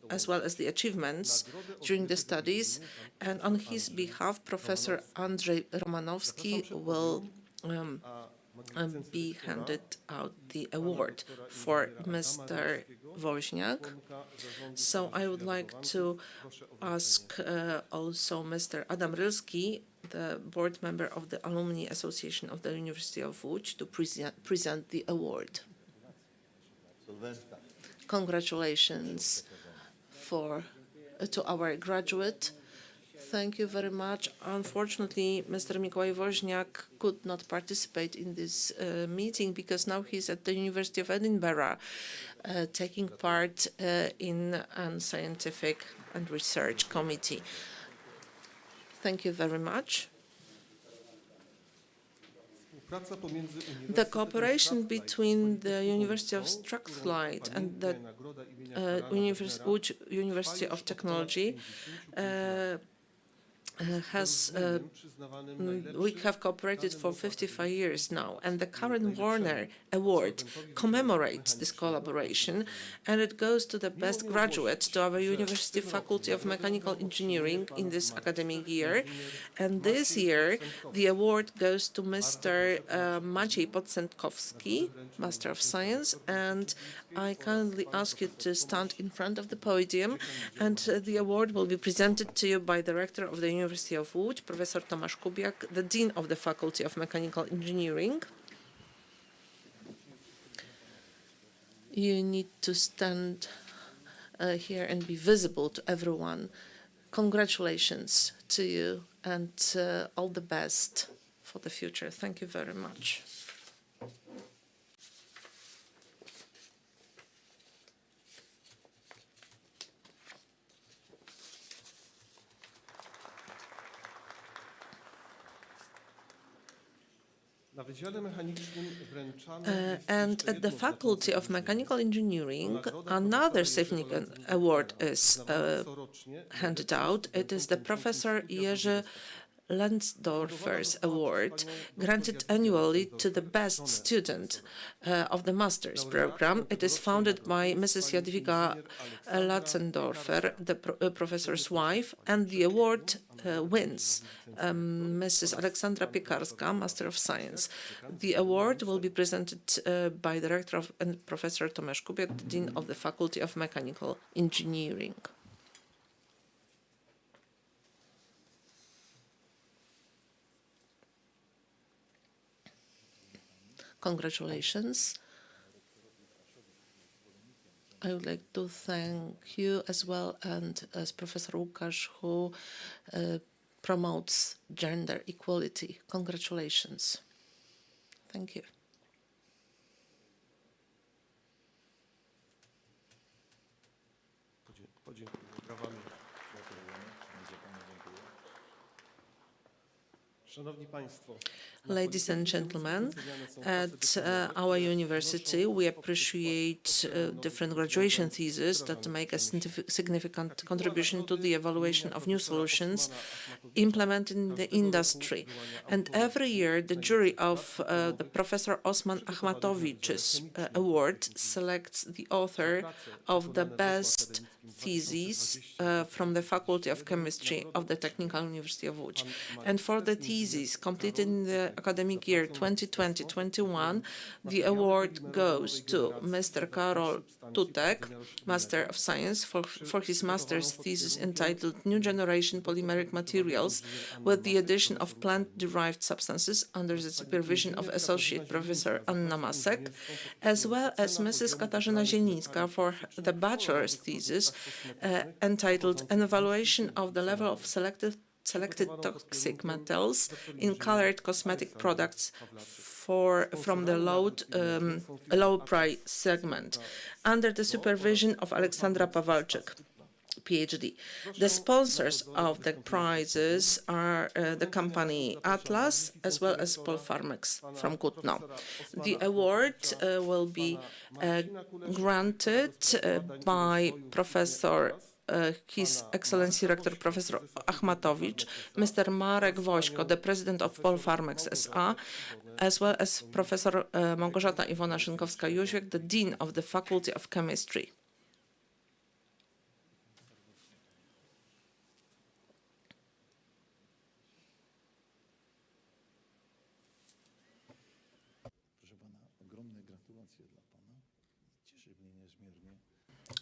as well as the achievements during the studies. And on his behalf, Professor Andrzej Romanowski will be handed out the award for Mr. Woźniak. So I would like to ask also Mr. Adam Rylski, the board member of the Alumni Association of the University of Łódź, to present the award. Congratulations to our graduate. Thank you very much. Unfortunately, Mr. Mikołaj Woźniak could not participate in this meeting because now he's at the University of Edinburgh taking part in a scientific and research committee. Thank you very much. The cooperation between the University of Strathclyde and the Łódź University of Technology we have cooperated for 55 years now, and the Karen Warner Award commemorates this collaboration, and it goes to the best graduate to our University Faculty of Mechanical Engineering in this academic year. And this year, the award goes to Mr. Maciej Podsenkowski, Master of Science, and I kindly ask you to stand in front of the podium, and the award will be presented to you by the Rector of the University of Łódź, Professor Tomasz Kubiak, the Dean of the Faculty of Mechanical Engineering. You need to stand here and be visible to everyone. Congratulations to you and all the best for the future. Thank you very much. And at the Faculty of Mechanical Engineering, another significant award is handed out. It is the Professor Jerzy Lenzdorfer's Award, granted annually to the best student of the master's program. It is founded by Mrs. Jadwiga Lenzdorfer, the professor's wife, and the award wins Mrs. Aleksandra Piekarska, Master of Science. The award will be presented by Director and Professor Tomasz Kubiak, the Dean of the Faculty of Mechanical Engineering. Congratulations. I would like to thank you as well, and as Professor Łukasz, who promotes gender equality. Congratulations. Thank you. Ladies and gentlemen, at our university we appreciate different graduation theses that make a significant contribution to the evaluation of new solutions implemented in the industry. And every year the jury of the Professor Osman Achmatowicz's award selects the author of the best thesis from the Faculty of Chemistry of the Technical University of Łódź. And for the thesis completed in the academic year 2020-21, the award goes to Mr. Karol Tutek, Master of Science, for his master's thesis entitled New Generation Polymeric Materials with the addition of plant-derived substances under the supervision of Associate Professor Anna Masek, as well as Mrs. Katarzyna Zielińska for the bachelor's thesis entitled An Evaluation of the Level of Selected Toxic Metals in Colored Cosmetic Products from the low price segment, under the supervision of Aleksandra Pawalczyk, PhD. The sponsors of the prizes are the company Atlas as well as Polpharmex from Kutno. The award will be granted by Professor His Excellency Rector Professor Achmatowicz, Mr. Marek Wośko, the President of Polpharmex S.A., as well as Professor Małgorzata Iwona Szynkowska-Jóźwiak, the Dean of the Faculty of Chemistry.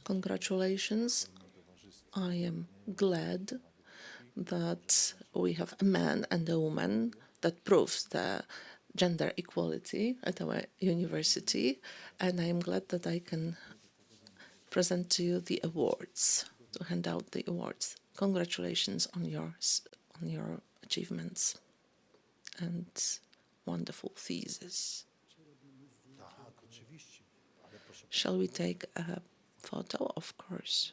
Congratulations. I am glad that we have a man and a woman that proves the gender equality at our university, and I am glad that I can present to you the awards, to hand out the awards. Congratulations on your achievements and wonderful thesis. Shall we take a photo? Of course.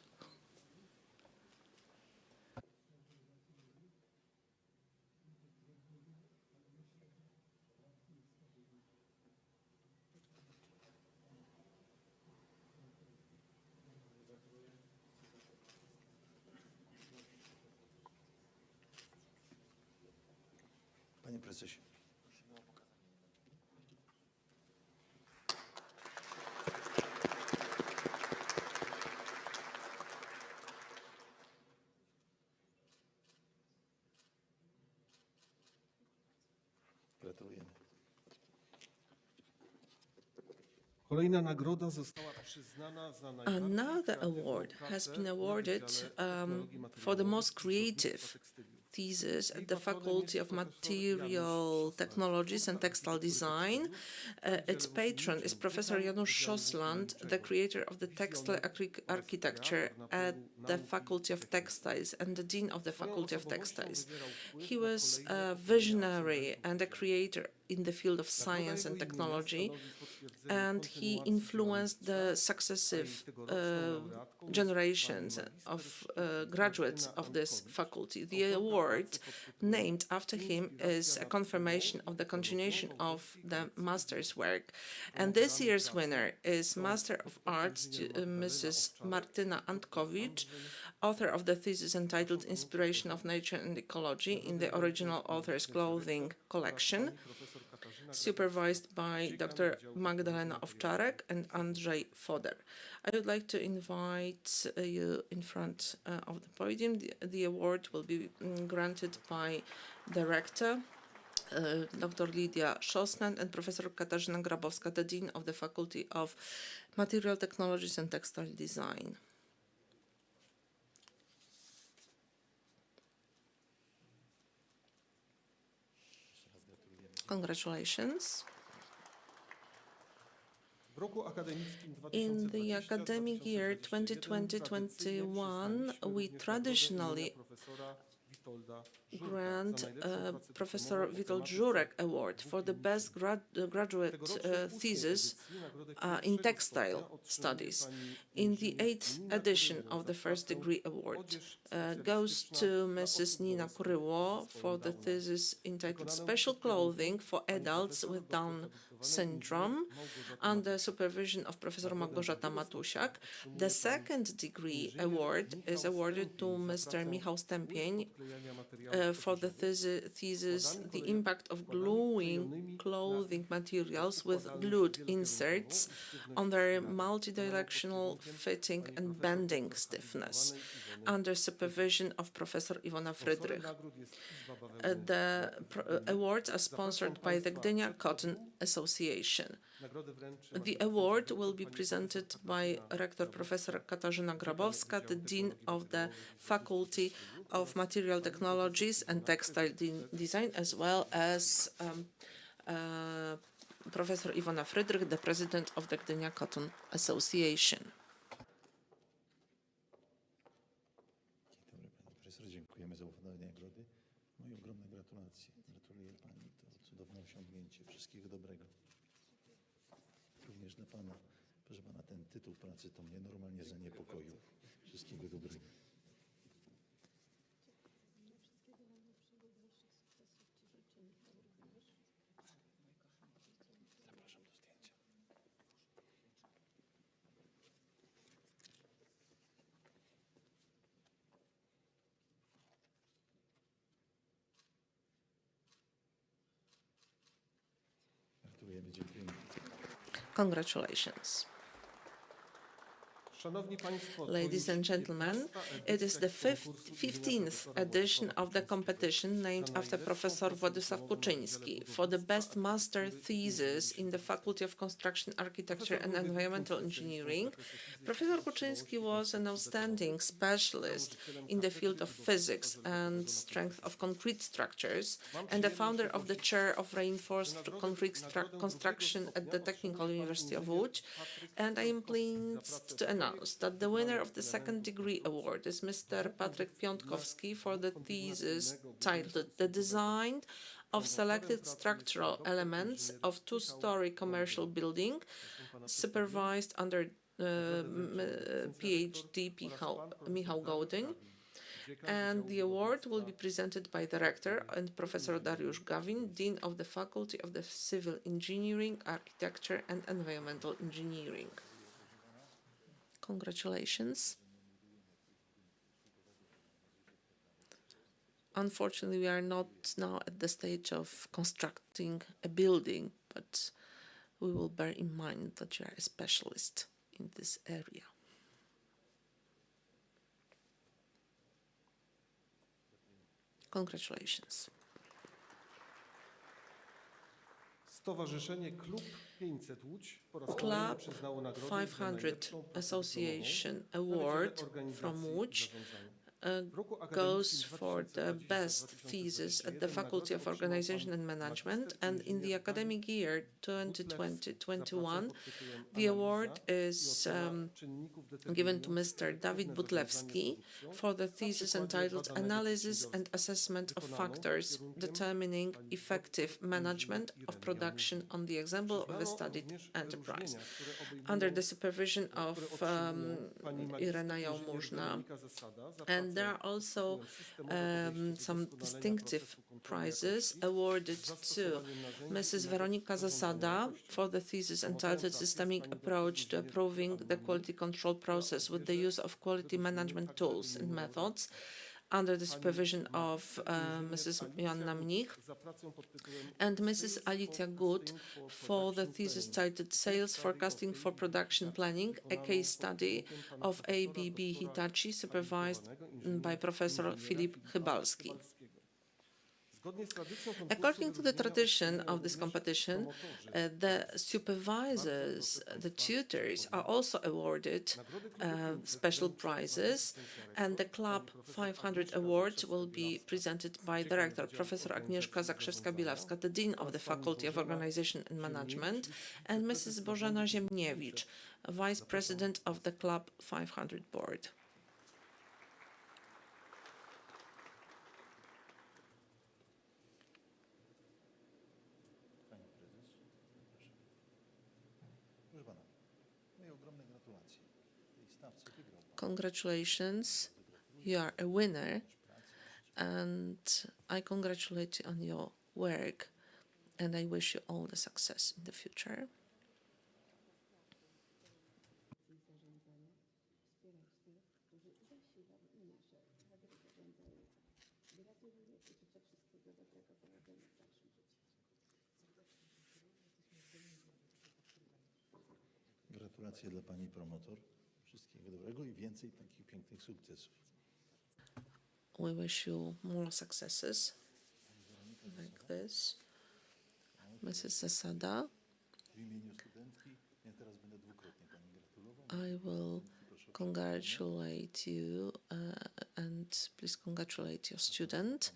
Panie prezesie. Gratulujemy. Another award has been awarded for the most creative thesis at the Faculty of Material Technologies and Textile Design. Its patron is Professor Janusz Szosland, the creator of the textile architecture at the Faculty of Textiles and the Dean of the Faculty of Textiles. He was a visionary and a creator in the field of science and technology, and he influenced the successive generations of graduates of this faculty. The award named after him is a confirmation of the continuation of the master's work. And this year's winner is Master of Arts, Mrs. Martyna Antkowicz, author of the thesis entitled Inspiration of Nature and Ecology in the Original Author's Clothing Collection, supervised by Dr. Magdalena Owczarek and Andrzej Foder. I would like to invite you in front of the podium. The award will be granted by the rector, Dr. Lidia Szosnan, and Professor Katarzyna Grabowska, the Dean of the Faculty of Material Technologies and Textile Design. Congratulations. In the academic year 2020-21, we traditionally grant Professor Witold Żurek Award for the best graduate thesis in textile studies. In the 8th edition of the first degree award goes to Mrs. Nina Kuryło for the thesis entitled Special Clothing for Adults with Down Syndrome under supervision of Professor Małgorzata Matusiak. The second degree award is awarded to Mr. Michał Stępień for the thesis The Impact of Gluing Clothing Materials with Glued Inserts on their multidirectional fitting and bending stiffness under supervision of Professor Iwona Frydrych. The awards are sponsored by the Gdynia Cotton Association. The award will be presented by Rector Professor Katarzyna Grabowska, the Dean of the Faculty of Material Technologies and Textile Design, as well as Professor Iwona Frydrych, the President of the Gdynia Cotton Association. Dziękujemy za ufundowanie nagrody. No i ogromne gratulacje. Gratuluję Pani. To cudowne osiągnięcie. Wszystkiego dobrego. Również dla Pana. Proszę Pana, ten tytuł pracy to mnie normalnie zaniepokoił. Wszystkiego dobrego. Zapraszam do zdjęcia. Gratulujemy, dziękujemy. Congratulations. Ladies and gentlemen, it is the 15th edition of the competition named after Professor Władysław Kuczyński for the best master thesis in the Faculty of Construction, Architecture and Environmental Engineering. Professor Kuczyński was an outstanding specialist in the field of physics and strength of concrete structures and the founder of the Chair of Reinforced Concrete Construction at the Technical University of Łódź. And I am pleased to announce that the winner of the second degree award is Mr. Patryk Piątkowski for the thesis titled The Design of Selected Structural Elements of Two-Story Commercial Building, supervised under PhD Michał Gołdyń. And the award will be presented by the rector and Professor Dariusz Gawin, Dean of the Faculty of the Civil Engineering, Architecture and Environmental Engineering. Congratulations. Unfortunately, we are not now at the stage of constructing a building, but we will bear in mind that you are a specialist in this area. Congratulations. Club 500 Association Award from Łódź goes for the best thesis at the Faculty of Organization and Management, and in the academic year 2020-21, the award is given to Mr. Dawid Butlewski for the thesis entitled Analysis and Assessment of Factors Determining Effective Management of Production on the Example of a Studied Enterprise, under the supervision of Irena Jałmużna. And there are also some distinctive prizes awarded to Mrs. Weronika Zasada for the thesis entitled Systemic Approach to Approving the Quality Control Process with the Use of Quality Management Tools and Methods, under the supervision of Mrs. Joanna Mnich, and Mrs. Alicja Gut for the thesis titled Sales Forecasting for Production Planning, a case study of ABB Hitachi, supervised by Professor Filip Chybalski. According to the tradition of this competition, the supervisors, the tutors, are also awarded special prizes, and the Club 500 Award will be presented by Director Professor Agnieszka Zakrzewska-Bilewska, the Dean of the Faculty of Organization and Management, and Mrs. Bożena Ziemniewicz, Vice President of the Club 500 Board. Congratulations, you are a winner, and I congratulate you on your work, and I wish you all the success in the future. Gratulacje dla pani promotor. Wszystkiego dobrego i więcej takich pięknych sukcesów. We wish you more successes like this. Mrs. Zasada, W imieniu studentki ja teraz będę dwukrotnie pani gratulował. I will congratulate you and please congratulate your student.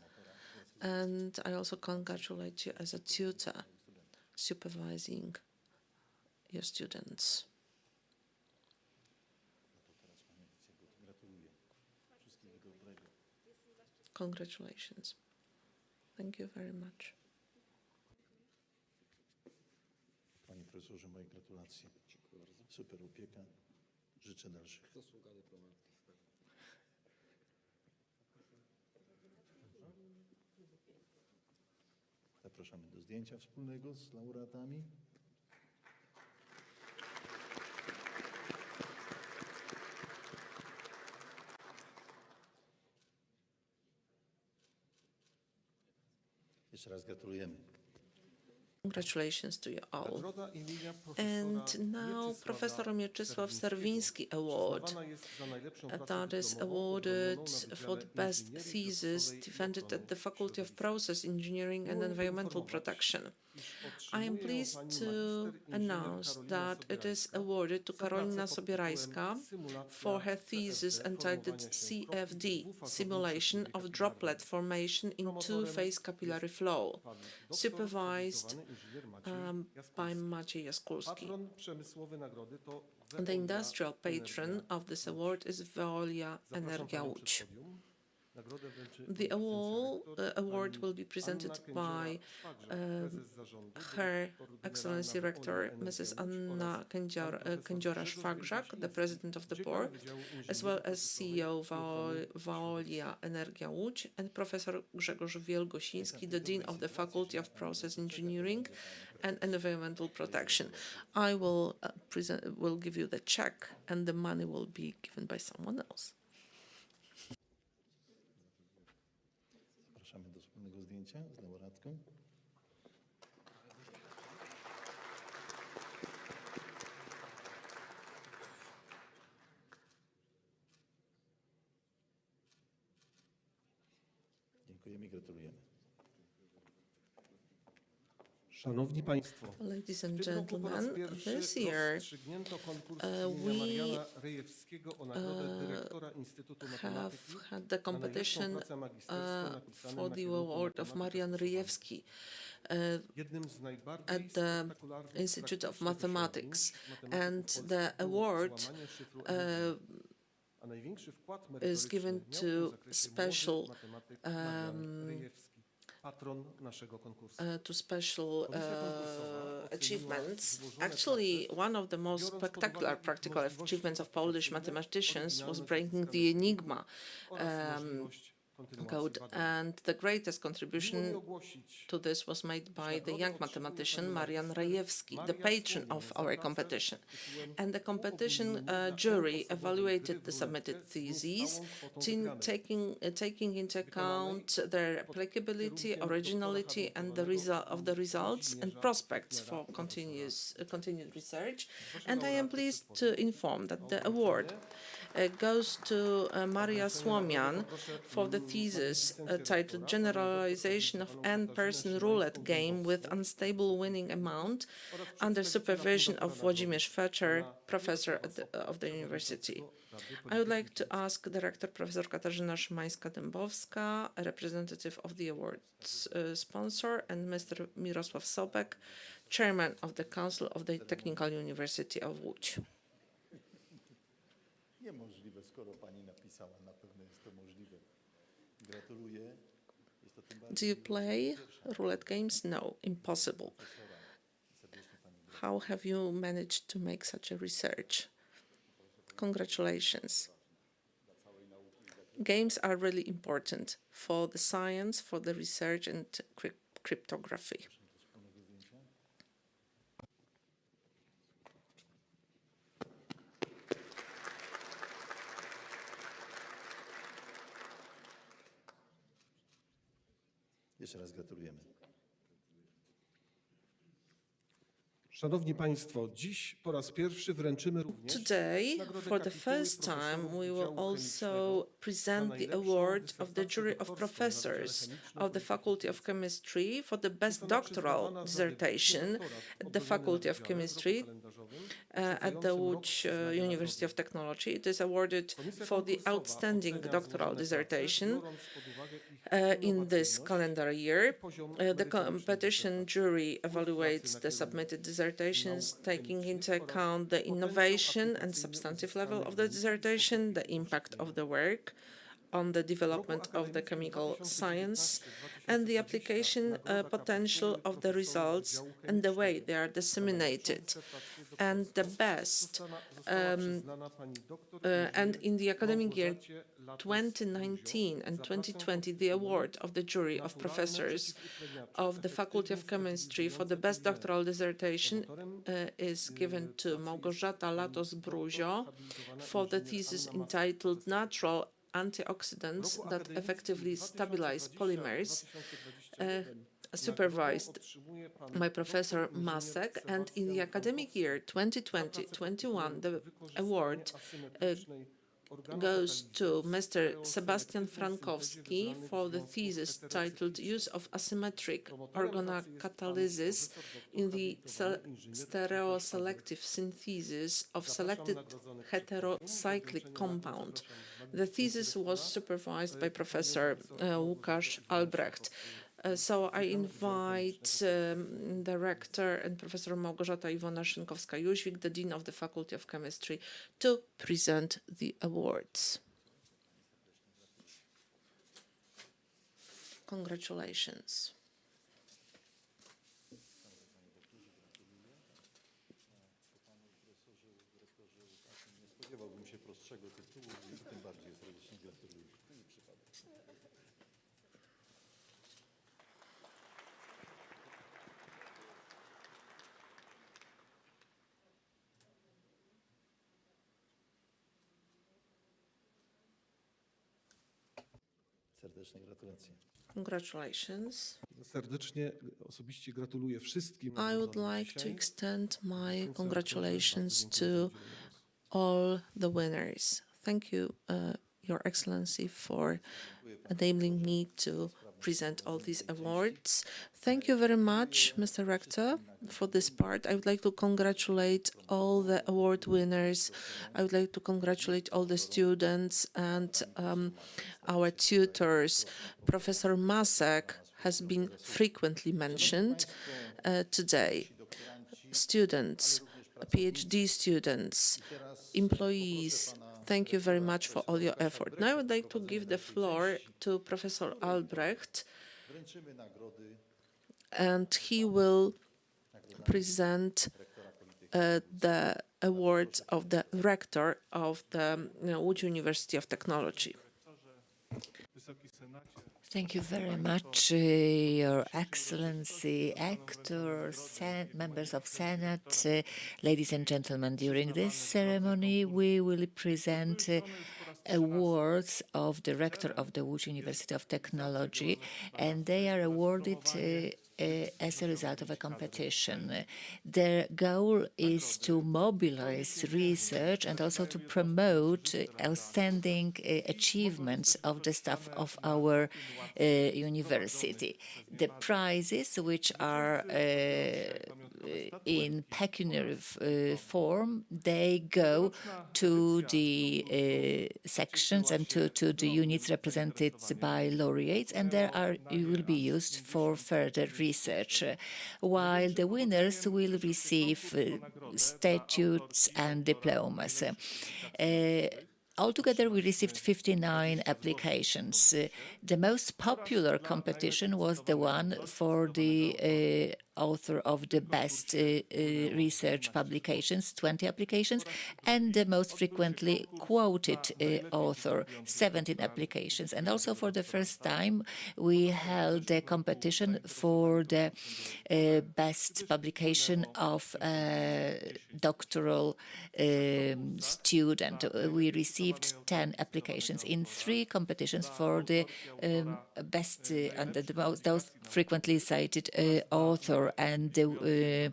And I also congratulate you as a tutor supervising your students. Congratulations. Thank you very much. Panie profesorze, moje gratulacje. Super opieka. Życzę dalszych. Zapraszamy do zdjęcia wspólnego z laureatami. Jeszcze raz gratulujemy. Congratulations to you all. And now Professor Mieczysław Serwiński Award, that is awarded for the best thesis defended at the Faculty of Process Engineering and Environmental Protection. I am pleased to announce that it is awarded to Karolina Sobierajska for her thesis entitled CFD, Simulation of Droplet Formation in Two-Phase Capillary Flow, supervised by Maciej Jaskulski. The industrial patron of this award is Veolia Energia Łódź. The award will be presented by Her Excellency Rector, Mrs. Anna Kędziora-Szwagrzak, the President of the Board, as well as CEO Veolia Energia Łódź, and Professor Grzegorz Wielgosiński, the Dean of the Faculty of Process Engineering and Environmental Protection. I will give you the check, and the money will be given by someone else. Zapraszamy do wspólnego zdjęcia z laureatką. Dziękujemy i gratulujemy. Szanowni Państwo, Ladies w and tym roku po raz gentlemen, pierwszy this year rozstrzygnięto konkurs we imienia Mariana Rejewskiego o nagrodę dyrektora Instytutu have Matematyki had the za najlepszą competition pracę magisterską napisaną for na the kierunku award of matematyka Marian stosowana. Rejewski Jednym z najbardziej at the spektakularnych Institute of praktycznych Mathematics, osiągnięć matematyków and the polskich było award złamanie szyfru enigmy. A największy wkład is merytoryczny given miał w to tym zakresie special młody matematyk Marian Rejewski, patron naszego konkursu. to special achievements. złożone Actually, prace, one of the most biorąc pod spectacular uwagę practical możliwości achievements of Polish praktyczne, mathematicians was oryginalność breaking the uzyskania Enigma oraz możliwość kontynuacji code, badań. and the greatest Miło mi contribution ogłosić, to this was made by the nagrodę young otrzymuje mathematician pani Marian magister Rejewski, the Maria patron Słomian of za our pracę competition. tytułem And the competition Uogólnienia jury N-osobowej evaluated gry the w ruletkę submitted z theses, pozostałą kwotą wygranej. taking into account their applicability, originality, and the results and prospects for continued research. And I am pleased to inform that the award goes to Maria Słomian for the thesis titled Generalization of N-Person Roulette Game with Unstable Winning Amount under supervision of Włodzimierz Fecher, professor of the university. I would like to ask Director Professor Katarzyna Szymańska-Dębowska, a representative of the award's sponsor, and Mr. Mirosław Sobek, Chairman of the Council of the Technical University of Łódź. Niemożliwe, skoro pani napisała, na pewno jest to możliwe. Gratuluję. Jest to tym Do bardziej you play roulette games? No, impossible. How have you managed to make such a research? Congratulations. Games are really important for the science, for the research, and cryptography. Jeszcze raz gratulujemy. Szanowni Państwo, dziś po raz pierwszy wręczymy również Today, nagrodę for the kapituły first time, profesorów we will Wydziału also Chemicznego present za the najlepszą award of the dyssertację jury of doktorską na professors Wydziale of the Chemicznym Faculty of Chemistry for the best Została doctoral przyznawana za wybitny dissertation doktorat at the obrobiony Faculty na of wydziale w roku Chemistry kalendarzowym at the uprzedzającym rok Łódź przyznania University of nagrody. Technology. It is awarded Komisja for the konkursowa outstanding ocenia doctoral złożone dissertation prace, biorąc pod uwagę ich in this innowacyjność calendar year. i poziom The merytoryczny competition dyssertacji. jury Kurs evaluates pracy na the kierunku submitted dissertations, nauk taking chemicznych into oraz account the potencjał innovation and aplikacyjny substantive level uzyskanych of the wyników dissertation, the sposób impact of szkolenia. the work on the W roku development of the akademickim chemical 2019-2020 science, and the application nagroda potential kapituły of the profesorów results Wydziału and the way Chemicznego they are za najlepszą disseminated. dyssertację And the doktorską best, została przyznana pani doktor and in the academic year Małgorzacie Latos 2019 and Zapraszam 2020, the podpisanie award of the jury of naturalne professors przeciwutleniacze, of the Faculty of efektywnie Chemistry for the stabilizujące best polimery. doctoral dissertation Promotorem is given to pracy jest Małgorzata pani Latos-Bruzio doktor habilitowana for the inżynier thesis Anna Maska. entitled Natural Antioxidants W roku that akademickim effectively stabilize polymers, 2020-2021 supervised otrzymuje pan by Professor doktor inżynier Masek, and in the Sebastian academic year Frankowski. 2020-21, the Wykorzystanie award asymetrycznej goes to Mr. organokatalizy Sebastian syntezy Frankowski wybranych for the związków thesis titled heterocyklicznych. Use of Asymmetric Promotorem pracy jest pan Organocatalysis profesor in doktor the habilitowany inżynier stereoselective synthesis of Zapraszam selected nagrodzonych heterocyclic przeciwników. compound. Zapraszam The thesis was supervised by Professor Łukasz Albrecht. So I invite the rector and Professor Małgorzata Iwona Szynkowska-Jóźwik, the Dean of the Faculty of Chemistry, to present the awards. Congratulations. Nie spodziewałbym się prostszego tytułu i tym bardziej serdecznie gratuluję. Serdeczne gratulacje. Congratulations. Serdecznie, osobiście gratuluję wszystkim. I would nagrodzonym like to dzisiaj. extend my Dziękuję congratulations bardzo, to dziękuję za udzielenie głosu. all the winners. Thank you, Your Excellency, for enabling me to present all these awards. Thank you very much, Mr. Rector, for this part. I would like to congratulate all the award winners. I would like to congratulate all the students and our tutors. Professor Masek has been frequently mentioned today. Students, PhD students, employees, thank you very much for all your effort. Now I would like to give the floor to Professor Albrecht, and he will present the award of the rector of the Łódź University of Technology. Thank you very much, Your Excellency, actors, members of Senate, ladies and gentlemen. During this ceremony, we will present awards of the rector of the Łódź University of Technology, and they are awarded as a result of a competition. Their goal is to mobilize research and also to promote outstanding achievements of the staff of our university. The prizes, which are in pecuniary form, they go to the sections and to the units represented by laureates, and will be used for further research, while the winners will receive statutes and diplomas. Altogether, we received 59 applications. The most popular competition was the one for the author of the best research publications, 20 applications, and the most frequently quoted author, 17 applications. And also for the first time, we held a competition for the best publication of a doctoral student. We received 10 applications in 3 competitions for the best and those frequently cited author and the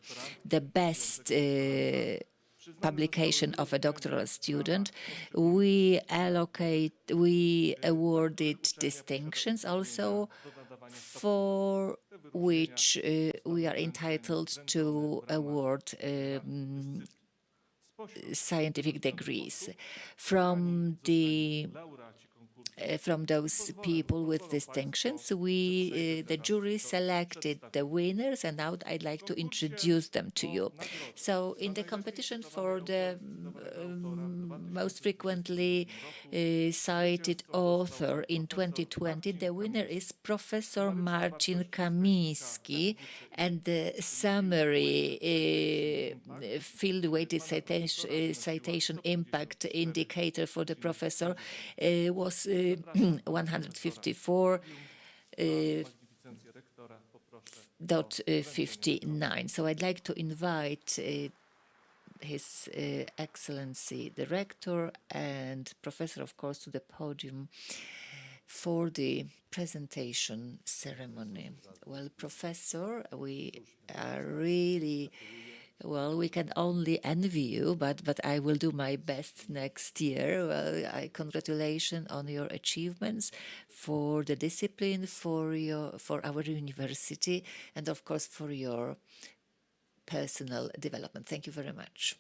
best publication of a doctoral student. We awarded distinctions also, for which we are entitled to award scientific degrees. From those people with distinctions, the jury selected the winners, and now I'd like to introduce them to you. So in the competition for the most frequently cited author in 2020, the winner is Professor Marcin Kamiński, and the summary field-weighted citation impact indicator for the professor was 154.59. So I'd like to invite His Excellency the Rector and Professor, of course, to the podium for the presentation ceremony. Well, Professor, we are really... Well, we can only envy you, but I will do my best next year. Well, congratulations on your achievements for the discipline, for our university, and of course for your personal development. Thank you very much.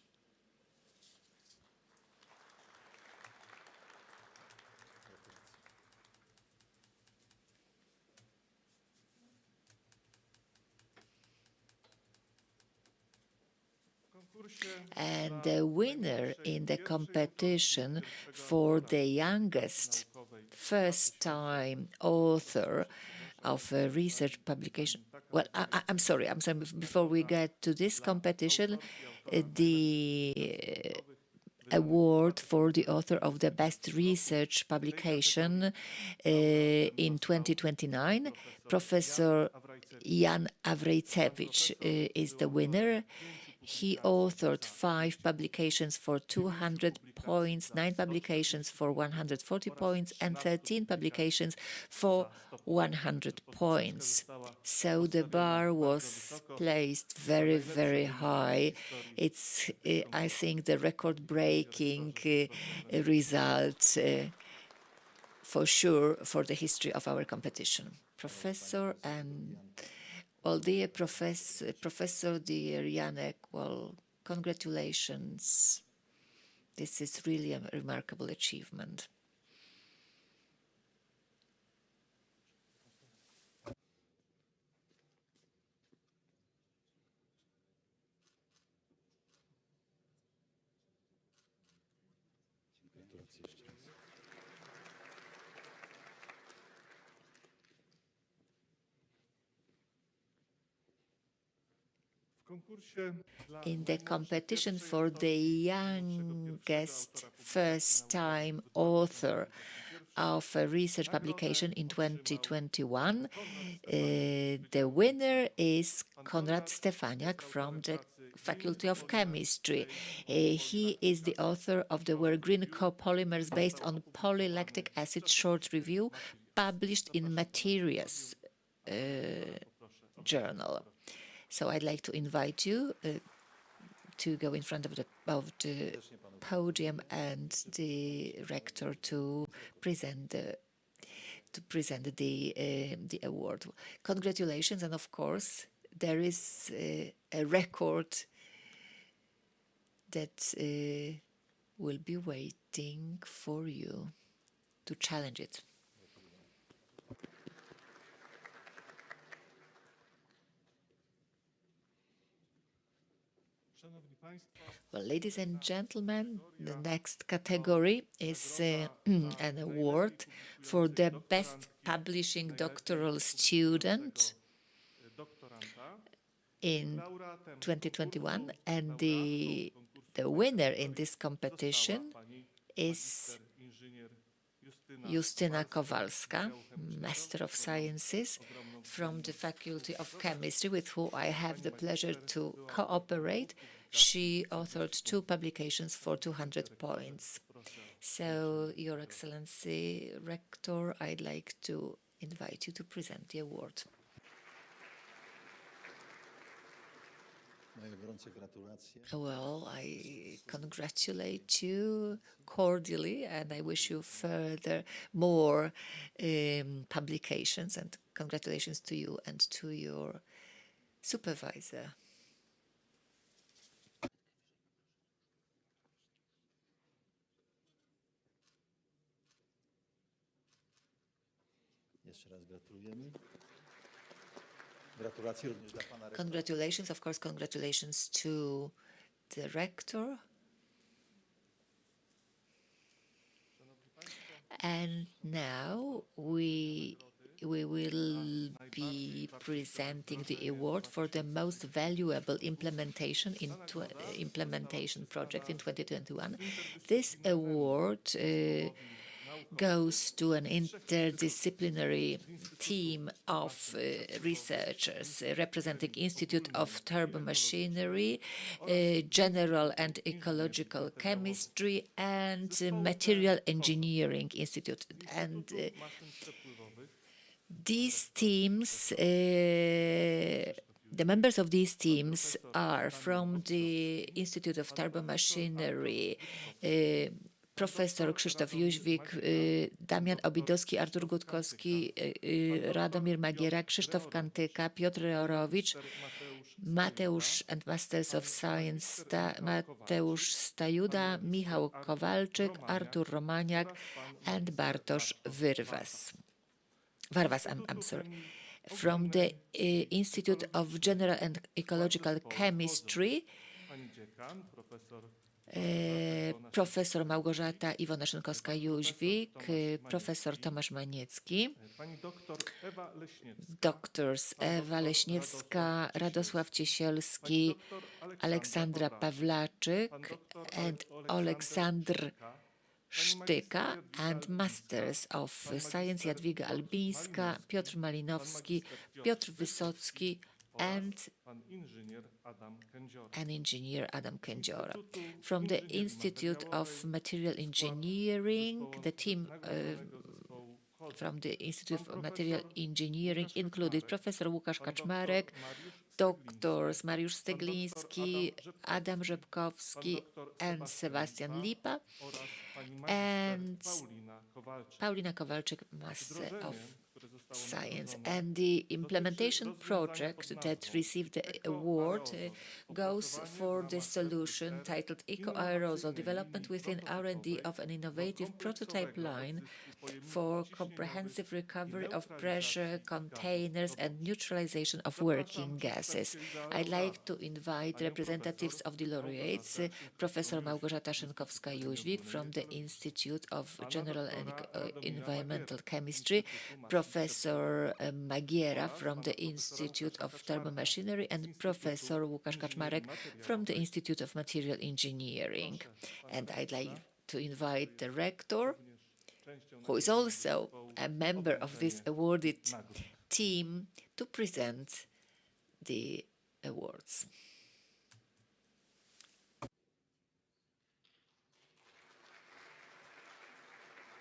And the winner in the competition for the youngest first-time author of a research publication. Well, I'm sorry. Before we get to this competition, the award for the author of the best research publication in 2029, Professor Jan Awrejcewicz is the winner. He authored 5 publications for 200 points, 9 publications for 140 points, and 13 publications for 100 points. So the bar was placed very, very high. It's, I think, the record-breaking result for sure for the history of our competition. Professor, and well, dear Professor, dear Janek, well, congratulations. This is really a remarkable achievement. In the competition for the youngest first-time author of a research publication in 2021, the winner is Konrad Stefaniak from the Faculty of Chemistry. He is the author of the work Green Copolymers based on polylactic acid short review published in Materials journal. So I'd like to invite you to go in front of the podium and the rector to present the award. Congratulations, and of course there is a record that will be waiting for you to challenge it. Well, ladies and gentlemen, the next category is an award for the best publishing doctoral student in 2021, and the winner in this competition is Justyna Kowalska, Master of Sciences from the Faculty of Chemistry, with whom I have the pleasure to cooperate. She authored 2 publications for 200 points. So, Your Excellency, Rector, I'd like to invite you to present the award. Well, I congratulate you cordially, and I wish you further more publications, and congratulations to you and to your supervisor. Jeszcze raz gratulujemy. Gratulacje również dla pana rektora. Congratulations, of course, congratulations to the rector. And now we will be presenting the award for the most valuable implementation project in 2021. This award goes to an interdisciplinary team of researchers representing Institute of Turbomachinery, General and Ecological Chemistry, and Material Engineering Institute. And these teams, the members of these teams are from the Institute of Turbomachinery, Professor Krzysztof Jóźwik, Damian Obidowski, Artur Gutkowski, Radomir Magiera, Krzysztof Kantyka, Piotr Reorowicz, Mateusz and Masters of Science, Mateusz Stajuda, Michał Kowalczyk, Artur Romaniak, and Bartosz Warwas, I'm sorry. From the Institute of General and Ecological Chemistry, Profesor Małgorzata Iwona Szynkowska-Jóźwik, Profesor Tomasz Maniecki, Doctors Ewa Leśniewska, Radosław Ciesielski, Aleksandra Pawlaczyk, and Oleksandr Sztyka, and Masters of Science Jadwiga Albińska, Piotr Malinowski, Piotr Wysocki, and an engineer, Adam Kędziora. From the Institute of Material Engineering, the team from the Institute of Material Engineering included Professor Łukasz Kaczmarek, Doctors Mariusz Stegliński, Adam Rzepkowski, and Sebastian Lipa, and Paulina Kowalczyk, Master of science. And the implementation project that received the award goes for the solution titled Eco-Aerosol Development within R&D of an Innovative Prototype Line for Comprehensive Recovery of Pressure Containers and Neutralization of Working Gases. I'd like to invite representatives of the laureates, Professor Małgorzata Szynkowska-Jóźwik from the Institute of General and Environmental Chemistry, Professor Magiera from the Institute of Thermomachinery, and Professor Łukasz Kaczmarek from the Institute of Material Engineering. And I'd like to invite the rector, who is also a member of this awarded team, to present the awards.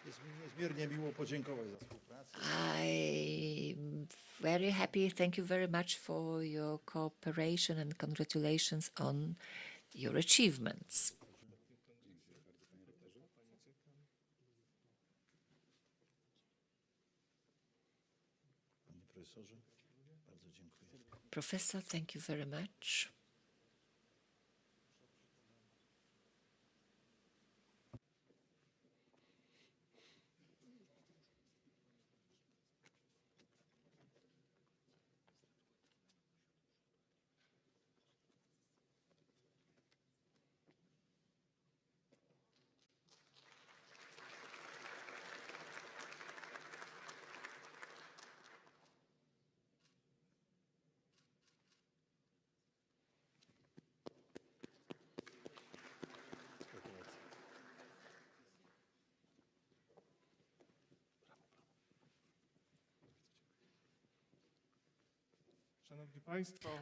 Jest mi niezmiernie miło podziękować za współpracę. I'm very happy. Thank you very much for your cooperation and congratulations on your achievements. Panie profesorze, bardzo dziękuję. Professor, thank you very much.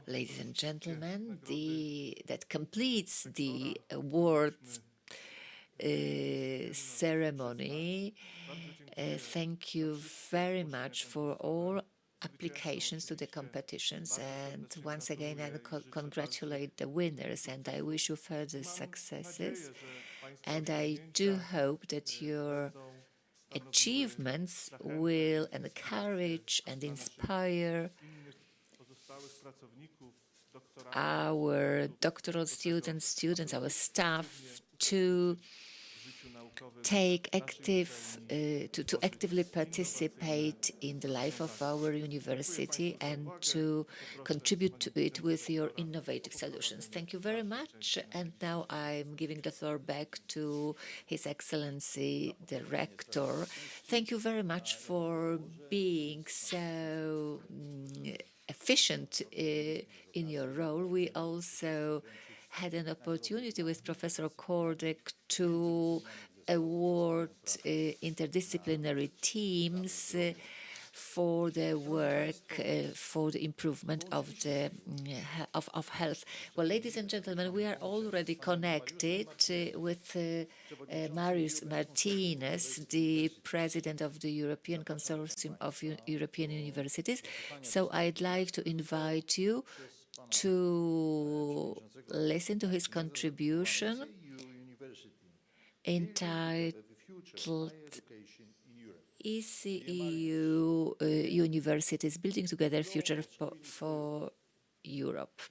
Ladies and gentlemen, that completes the awards ceremony. Thank you very much for all applications to the competitions, and once again I congratulate the winners, and I wish you further successes, and I do hope that your achievements will encourage and inspire our doctoral students, our staff to take to actively participate in the life of our university and to contribute to it with your innovative solutions. Thank you very much. And now I'm giving the floor back to His Excellency, the Rector. Thank you very much for being so efficient in your role. We also had an opportunity with Professor Kordek to award interdisciplinary teams for their work for the improvement of the of health. Well, ladies and gentlemen, we are already connected with Marius Martinez, the president of the European Consortium of European Universities. So I'd like to invite you to listen to his contribution entitled ECEU Universities Building Together Future for Europe.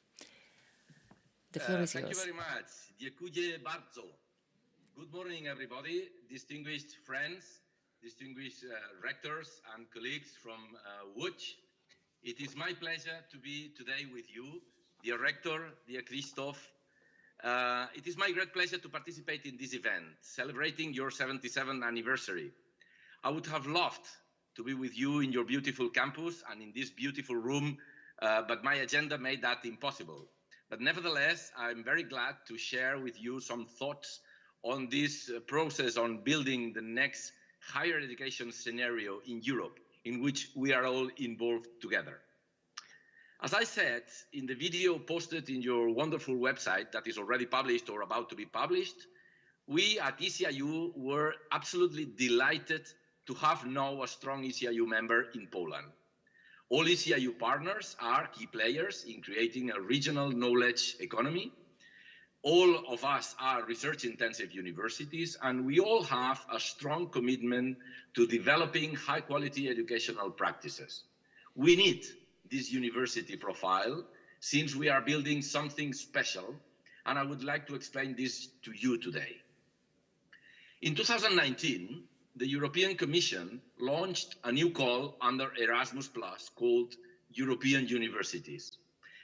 The floor is yours. Thank you very much. Dziękuję bardzo. Good morning, everybody, distinguished friends, distinguished rectors and colleagues from Łódź. It is my pleasure to be today with you, dear rector, dear Christoph. It is my great pleasure to participate in this event, celebrating your 77th anniversary. I would have loved to be with you in your beautiful campus and in this beautiful room, but my agenda made that impossible. But nevertheless, I'm very glad to share with you some thoughts on this process on building the next higher education scenario in Europe, in which we are all involved together. As I said in the video posted in your wonderful website that is already published or about to be published, we at ECIU were absolutely delighted to have now a strong ECIU member in Poland. All ECIU partners are key players in creating a regional knowledge economy. all of us are research-intensive universities, and we all have a strong commitment to developing high-quality educational practices. We need this university profile since we are building something special, and I would like to explain this to you today. In 2019, the European Commission launched a new call under Erasmus+ called European Universities.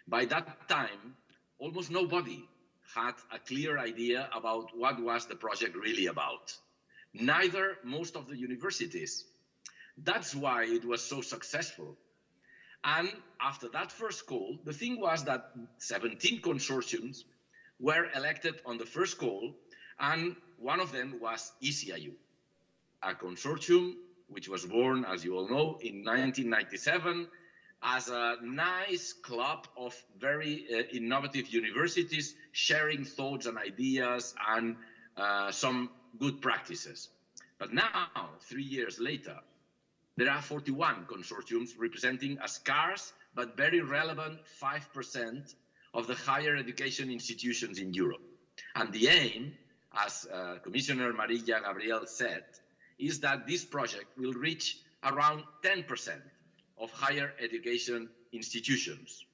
By that time, almost nobody had a clear idea about what was the project really about. Neither most of the universities. That's why it was so successful. And after that first call, the thing was that 17 consortiums were elected on the first call, and one of them was ECIU, a consortium which was born, as you all know, in 1997 as a nice club of very innovative universities sharing thoughts and ideas and some good practices. But now, 3 years later, there are 41 consortiums representing a scarce but very relevant 5% of the higher education institutions in Europe. And the aim, as Commissioner Maria Gabriel said, is that this project will reach around 10% of higher education institutions.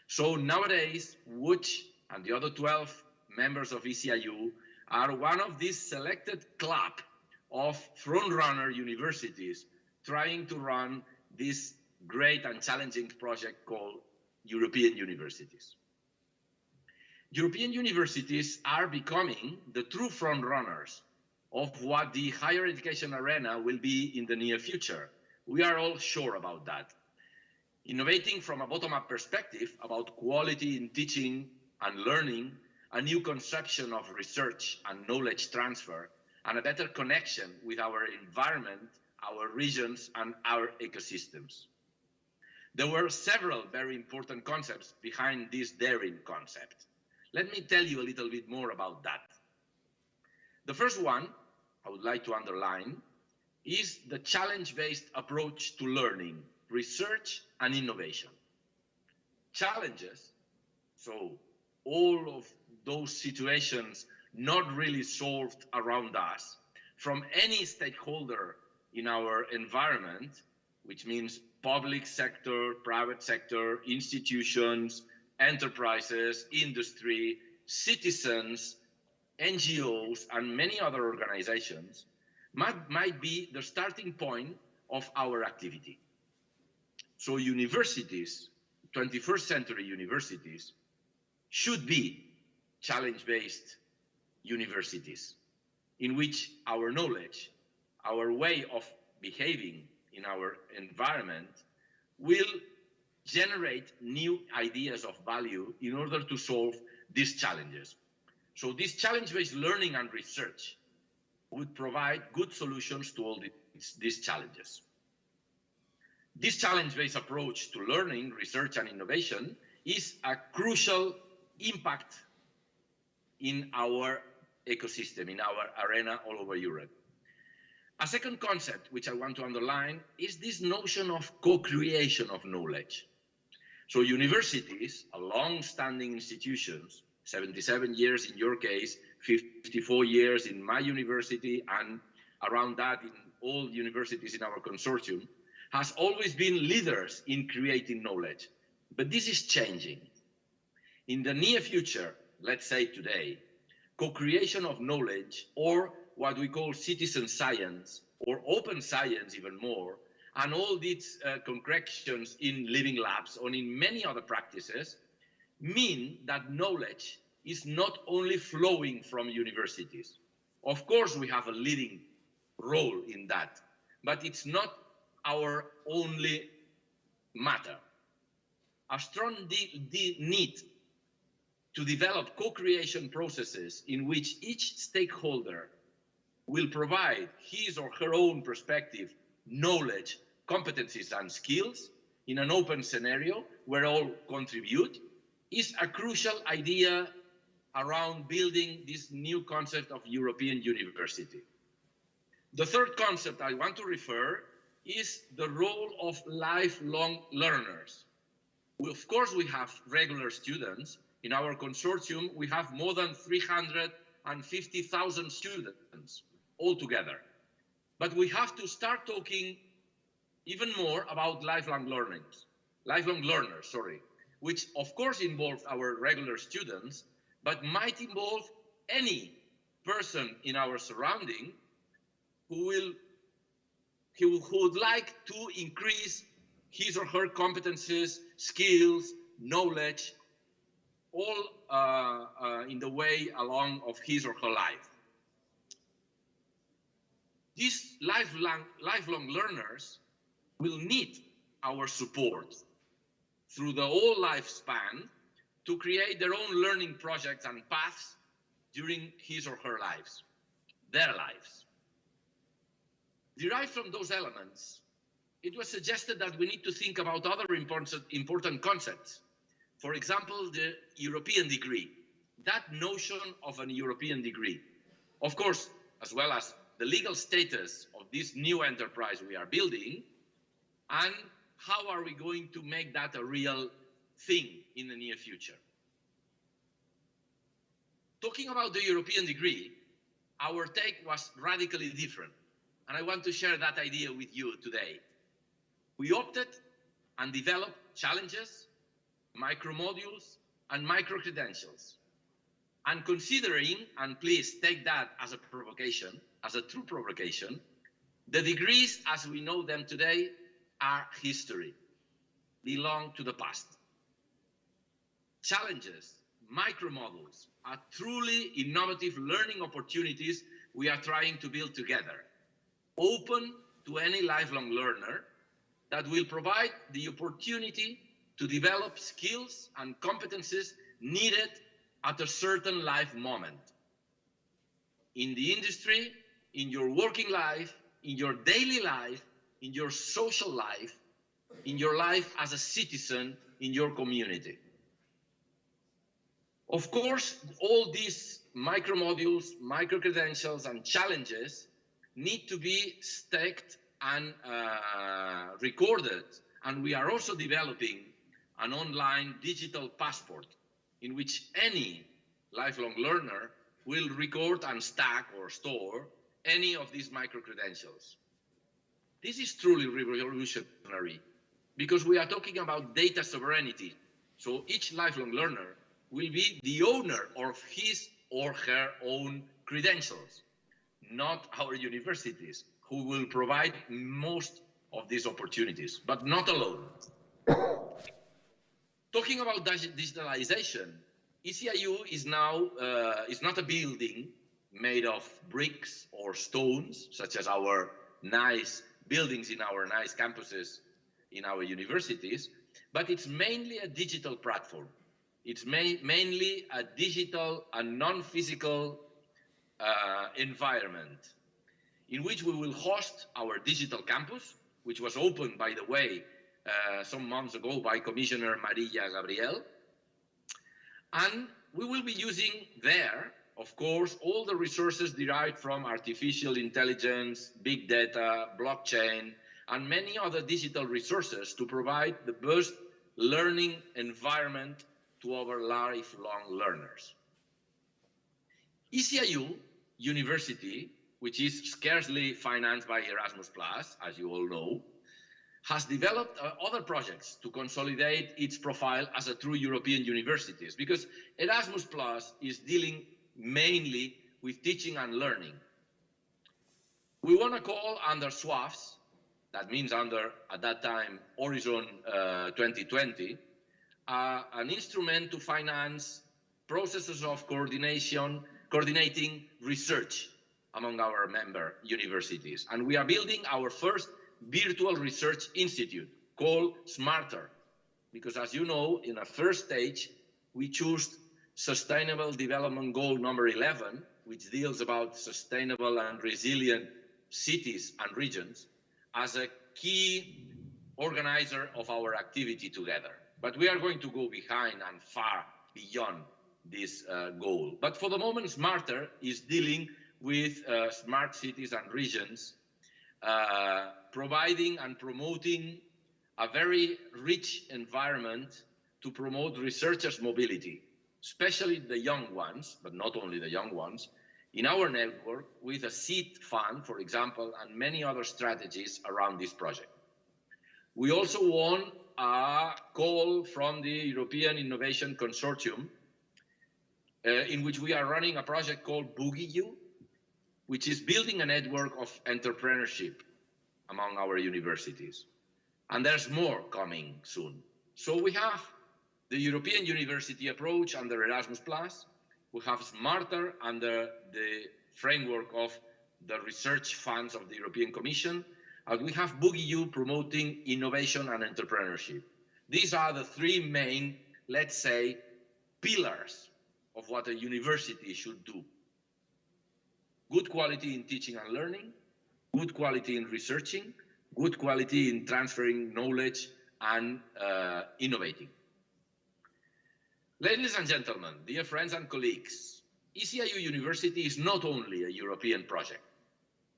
So nowadays, Łódź and the other 12 members of ECIU are one of this selected club of front-runner universities trying to run this great and challenging project called European Universities. European universities are becoming the true front-runners of what the higher education arena will be in the near future. We are all sure about that. Innovating from a bottom-up perspective about quality in teaching and learning, a new conception of research and knowledge transfer, and a better connection with our environment, our regions, and our ecosystems. There were several very important concepts behind this daring concept. Let me tell you a little bit more about that. The first one I would like to underline is the challenge-based approach to learning, research, and innovation. Challenges, so all of those situations not really solved around us, from any stakeholder in our environment, which means public sector, private sector, institutions, enterprises, industry, citizens, NGOs, and many other organizations, might be the starting point of our activity. So universities, 21st century universities, should be challenge-based universities in which our knowledge, our way of behaving in our environment will generate new ideas of value in order to solve these challenges. So this challenge-based learning and research would provide good solutions to all these challenges. This challenge-based approach to learning, research, and innovation is a crucial impact in our ecosystem, in our arena all over Europe. A second concept which I want to underline is this notion of co-creation of knowledge. So universities, a long-standing institutions, 77 years in your case, 54 years in my university, and around that in all universities in our consortium, has always been leaders in creating knowledge. But this is changing. In the near future, let's say today, co-creation of knowledge, or what we call citizen science, or open science even more, and all these concretions in living labs or in many other practices, mean that knowledge is not only flowing from universities. Of course, we have a leading role in that, but it's not our only matter. A strong need to develop co-creation processes in which each stakeholder will provide his or her own perspective, knowledge, competencies, and skills in an open scenario where all contribute, is a crucial idea around building this new concept of European university. The third concept I want to refer is the role of lifelong learners. Of course, we have regular students In our consortium, we have more than 350,000 students altogether. But we have to start talking even more about lifelong learners, which of course involve our regular students, but might involve any person in our surrounding who would like to increase his or her competences, skills, knowledge, all in the way along of his or her life. These lifelong learners will need our support through the whole lifespan to create their own learning projects and paths during his or her lives, their lives. Derived from those elements, it was suggested that we need to think about other important concepts. For example, the European degree, that notion of an European degree. Of course, as well as the legal status of this new enterprise we are building, and how are we going to make that a real thing in the near future. Talking about the European degree, our take was radically different, and I want to share that idea with you today. We opted and developed challenges, micromodules, and micro-credentials. And considering, and please take that as a provocation, as a true provocation, the degrees as we know them today are history, belong to the past. Challenges, micromodules, are truly innovative learning opportunities we are trying to build together, open to any lifelong learner, that will provide the opportunity to develop skills and competences needed at a certain life moment. In the industry, in your working life, in your daily life, in your social life, in your life as a citizen in your community. Of course, all these micromodules, micro-credentials, and challenges need to be staked and recorded. And we are also developing an online digital passport in which any lifelong learner will record and stack or store any of these micro-credentials. This is truly revolutionary because we are talking about data sovereignty. So each lifelong learner will be the owner of his or her own credentials, not our universities, who will provide most of these opportunities, but not alone. Talking about digitalization, ECIU is now is not a building made of bricks or stones, such as our nice buildings in our nice campuses in our universities, but it's mainly a digital platform. It's mainly a digital and non-physical environment in which we will host our digital campus, which was opened, by the way, some months ago by Commissioner Maria Gabriel. And we will be using there, of course, all the resources derived from artificial intelligence, big data, blockchain, and many other digital resources to provide the best learning environment to our lifelong learners. ECIU University, which is scarcely financed by Erasmus+, as you all know, has developed other projects to consolidate its profile as a true European university, because Erasmus+ is dealing mainly with teaching and learning. We want to call under SWAFs, that means under, at that time, Horizon 2020, an instrument to finance processes of coordinating research among our member universities. And we are building our first virtual research institute called SMARTER, because as you know, in a first stage, we chose Sustainable Development Goal number 11, which deals about sustainable and resilient cities and regions, as a key organizer of our activity together. But we are going to go behind and far beyond this goal. But for the moment, SMARTER is dealing with smart cities and regions, providing and promoting a very rich environment to promote researchers' mobility, especially the young ones, but not only the young ones, in our network with a seed fund, for example, and many other strategies around this project. We also won a call from the European Innovation Consortium, in which we are running a project called BoogieU, which is building a network of entrepreneurship among our universities. And there's more coming soon. So we have the European University approach under Erasmus+. We have Smarter under the framework of the research funds of the European Commission. And we have BoogieU promoting innovation and entrepreneurship. These are the three main, let's say, pillars of what a university should do. Good quality in teaching and learning, good quality in researching, good quality in transferring knowledge and innovating. Ladies and gentlemen, dear friends and colleagues, ECIU University is not only a European project,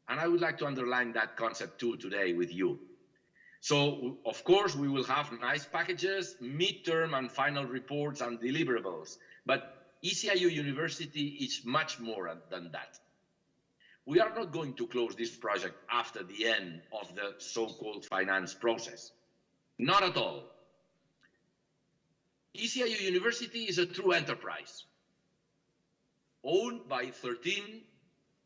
and I would like to underline that concept too today with you. So, of course, we will have nice packages, midterm and final reports and deliverables, but ECIU University is much more than that. We are not going to close this project after the end of the so-called finance process. Not at all. ECIU University is a true enterprise, owned by 13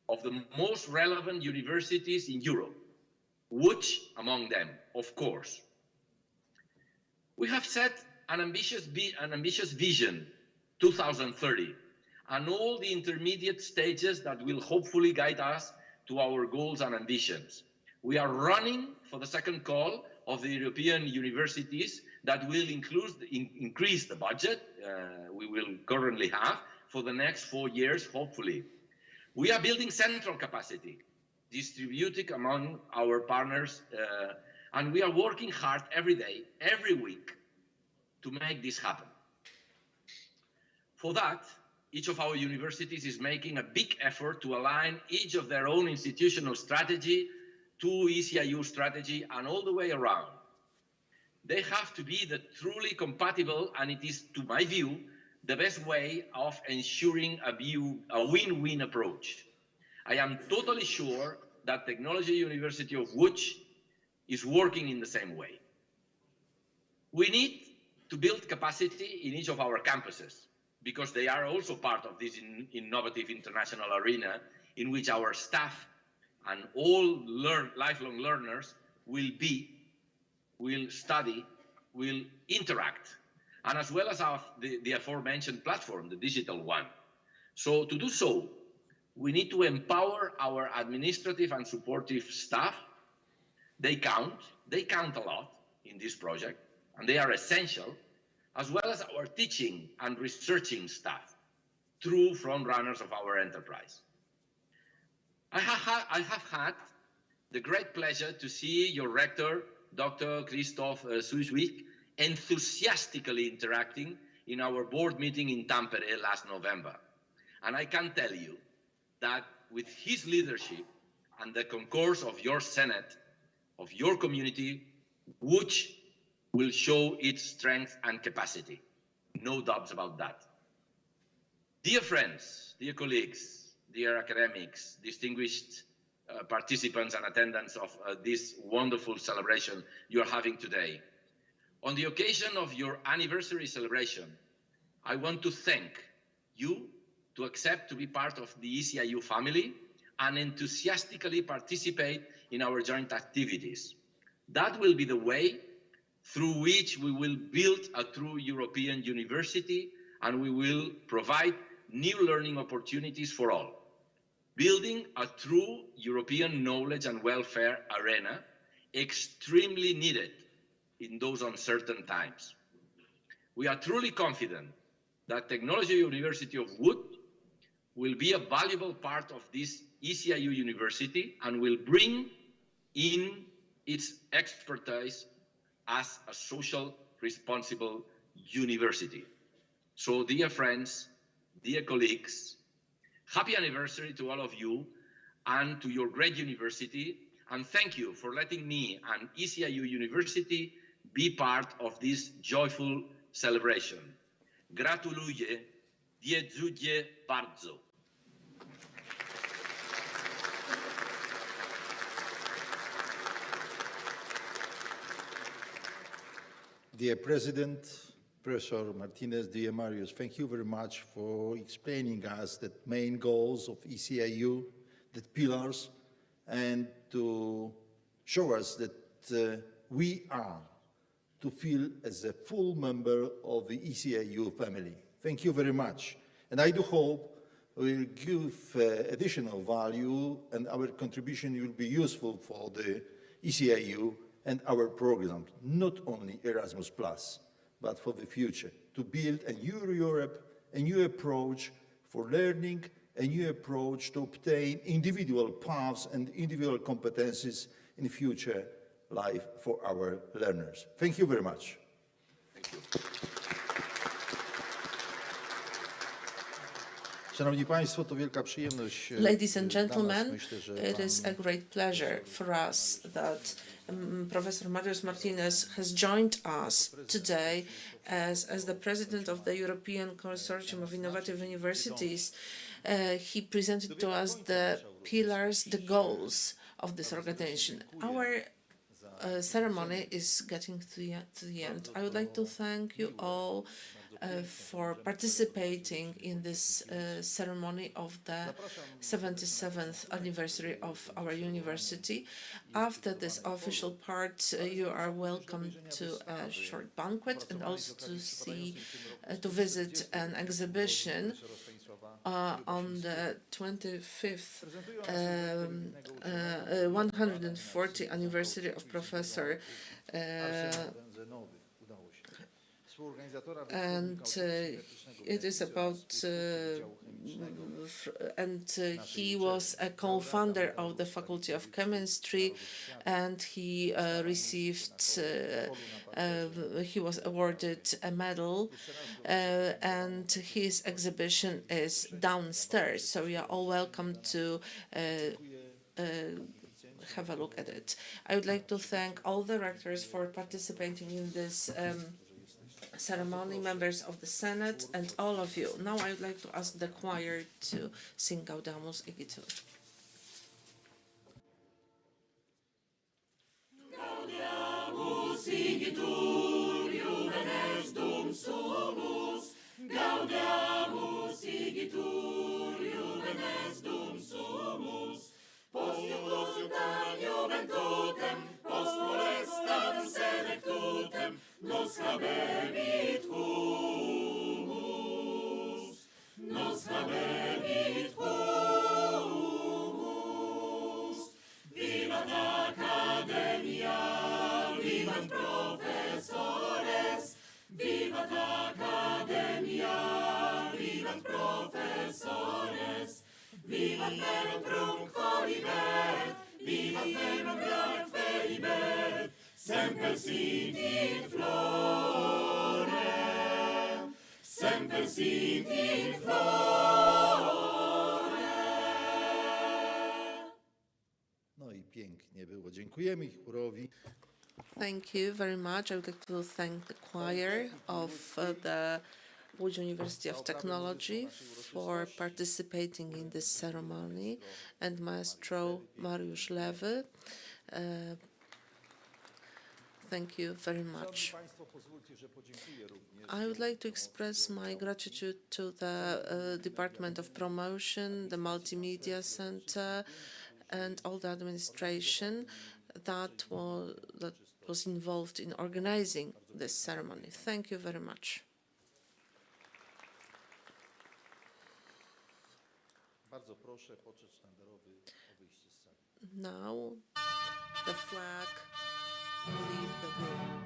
of the most relevant universities in Europe, which among them, of course. We have set an ambitious vision, 2030, and all the intermediate stages that will hopefully guide us to our goals and ambitions. We are running for the second call of the European universities that will increase the budget we will currently have for the next 4 years, hopefully. We are building central capacity, distributed among our partners, and we are working hard every day, every week, to make this happen. For that, each of our universities is making a big effort to align each of their own institutional strategy to ECIU strategy and all the way around. They have to be truly compatible, and it is, to my view, the best way of ensuring a win-win approach. I am totally sure that Technology University of Łódź is working in the same way. We need to build capacity in each of our campuses, because they are also part of this innovative international arena in which our staff and all lifelong learners will study, will interact, and as well as the aforementioned platform, the digital one. So to do so, we need to empower our administrative and supportive staff. They count a lot in this project, and they are essential, as well as our teaching and researching staff, true frontrunners of our enterprise. I have had the great pleasure to see your rector, Dr. Christoph Suijswyk, enthusiastically interacting in our board meeting in Tampere last November. And I can tell you that with his leadership and the concourse of your Senate, of your community, Łódź will show its strength and capacity. No doubts about that. Dear friends, dear colleagues, dear academics, distinguished participants and attendants of this wonderful celebration you are having today. On the occasion of your anniversary celebration, I want to thank you to accept to be part of the ECIU family and enthusiastically participate in our joint activities. That will be the way through which we will build a true European university, and we will provide new learning opportunities for all, building a true European knowledge and welfare arena extremely needed in those uncertain times. We are truly confident that Technology University of Łódź will be a valuable part of this ECIU university and will bring in its expertise as a social responsible university. So, dear friends, dear colleagues, happy anniversary to all of you and to your great university, and thank you for letting me and ECIU University be part of this joyful celebration. Gratuluję Dziękuję bardzo. Dear President, Professor Martinez, dear Marius, thank you very much for explaining us the main goals of ECIU, the pillars, and to show us that we are to feel as a full member of the ECIU family. Thank you very much. And I do hope we'll give additional value and our contribution will be useful for the ECIU and our program, not only Erasmus+, but for the future, to build a new Europe, a new approach for learning, a new approach to obtain individual paths and individual competencies in future life for our learners. Thank you very much. Thank you. Szanowni Państwo, to wielka przyjemność. Ladies and dla nas. gentlemen, Myślę, że it is a great pleasure for us that Professor Marius Martinez has joined us today as the president of the European Consortium of Innovative Universities. He presented to us the pillars, the goals of this organization. Our ceremony is getting to the end. I would like to thank you all for participating in this ceremony of the 77th anniversary of our university. After this official part, you are welcome to a short banquet and also to visit an exhibition on the 25th 140th anniversary of Professor and it is about he was a co-founder of the Faculty of Chemistry, and he received he was awarded a medal, and his exhibition is downstairs, so you are all welcome to have a look at it. I would like to thank all the rectors for participating in this ceremony, members of the Senate, and all of you. Now I would like to ask the choir to sing Gaudamus Igitur. Gaudamus igitur, juvenes dum sumus. Gaudamus igitur, juvenes dum sumus. Post iudium juventutem, post molestam selectutem, nos habebit humus, nos habebit humus. Vivat Academia, vivat professores, vivat Academia, vivat professores, vivat merum prunc quolibet, vivat merum blanc feribet, semper sint in flore, semper sint in flore. No i pięknie było. Dziękujemy chórowi. Thank you very much. I would like to thank the choir of the Łódź University of Technology for participating in this ceremony, and Maestro Mariusz Lewy. Thank you very much. I would like to express my gratitude to the Department of Promotion, the Multimedia Center, and all the administration that was involved in organizing this ceremony. Thank you very much. Bardzo proszę, poczet sztandarowy o wyjście z sali. Now the flag will leave the room.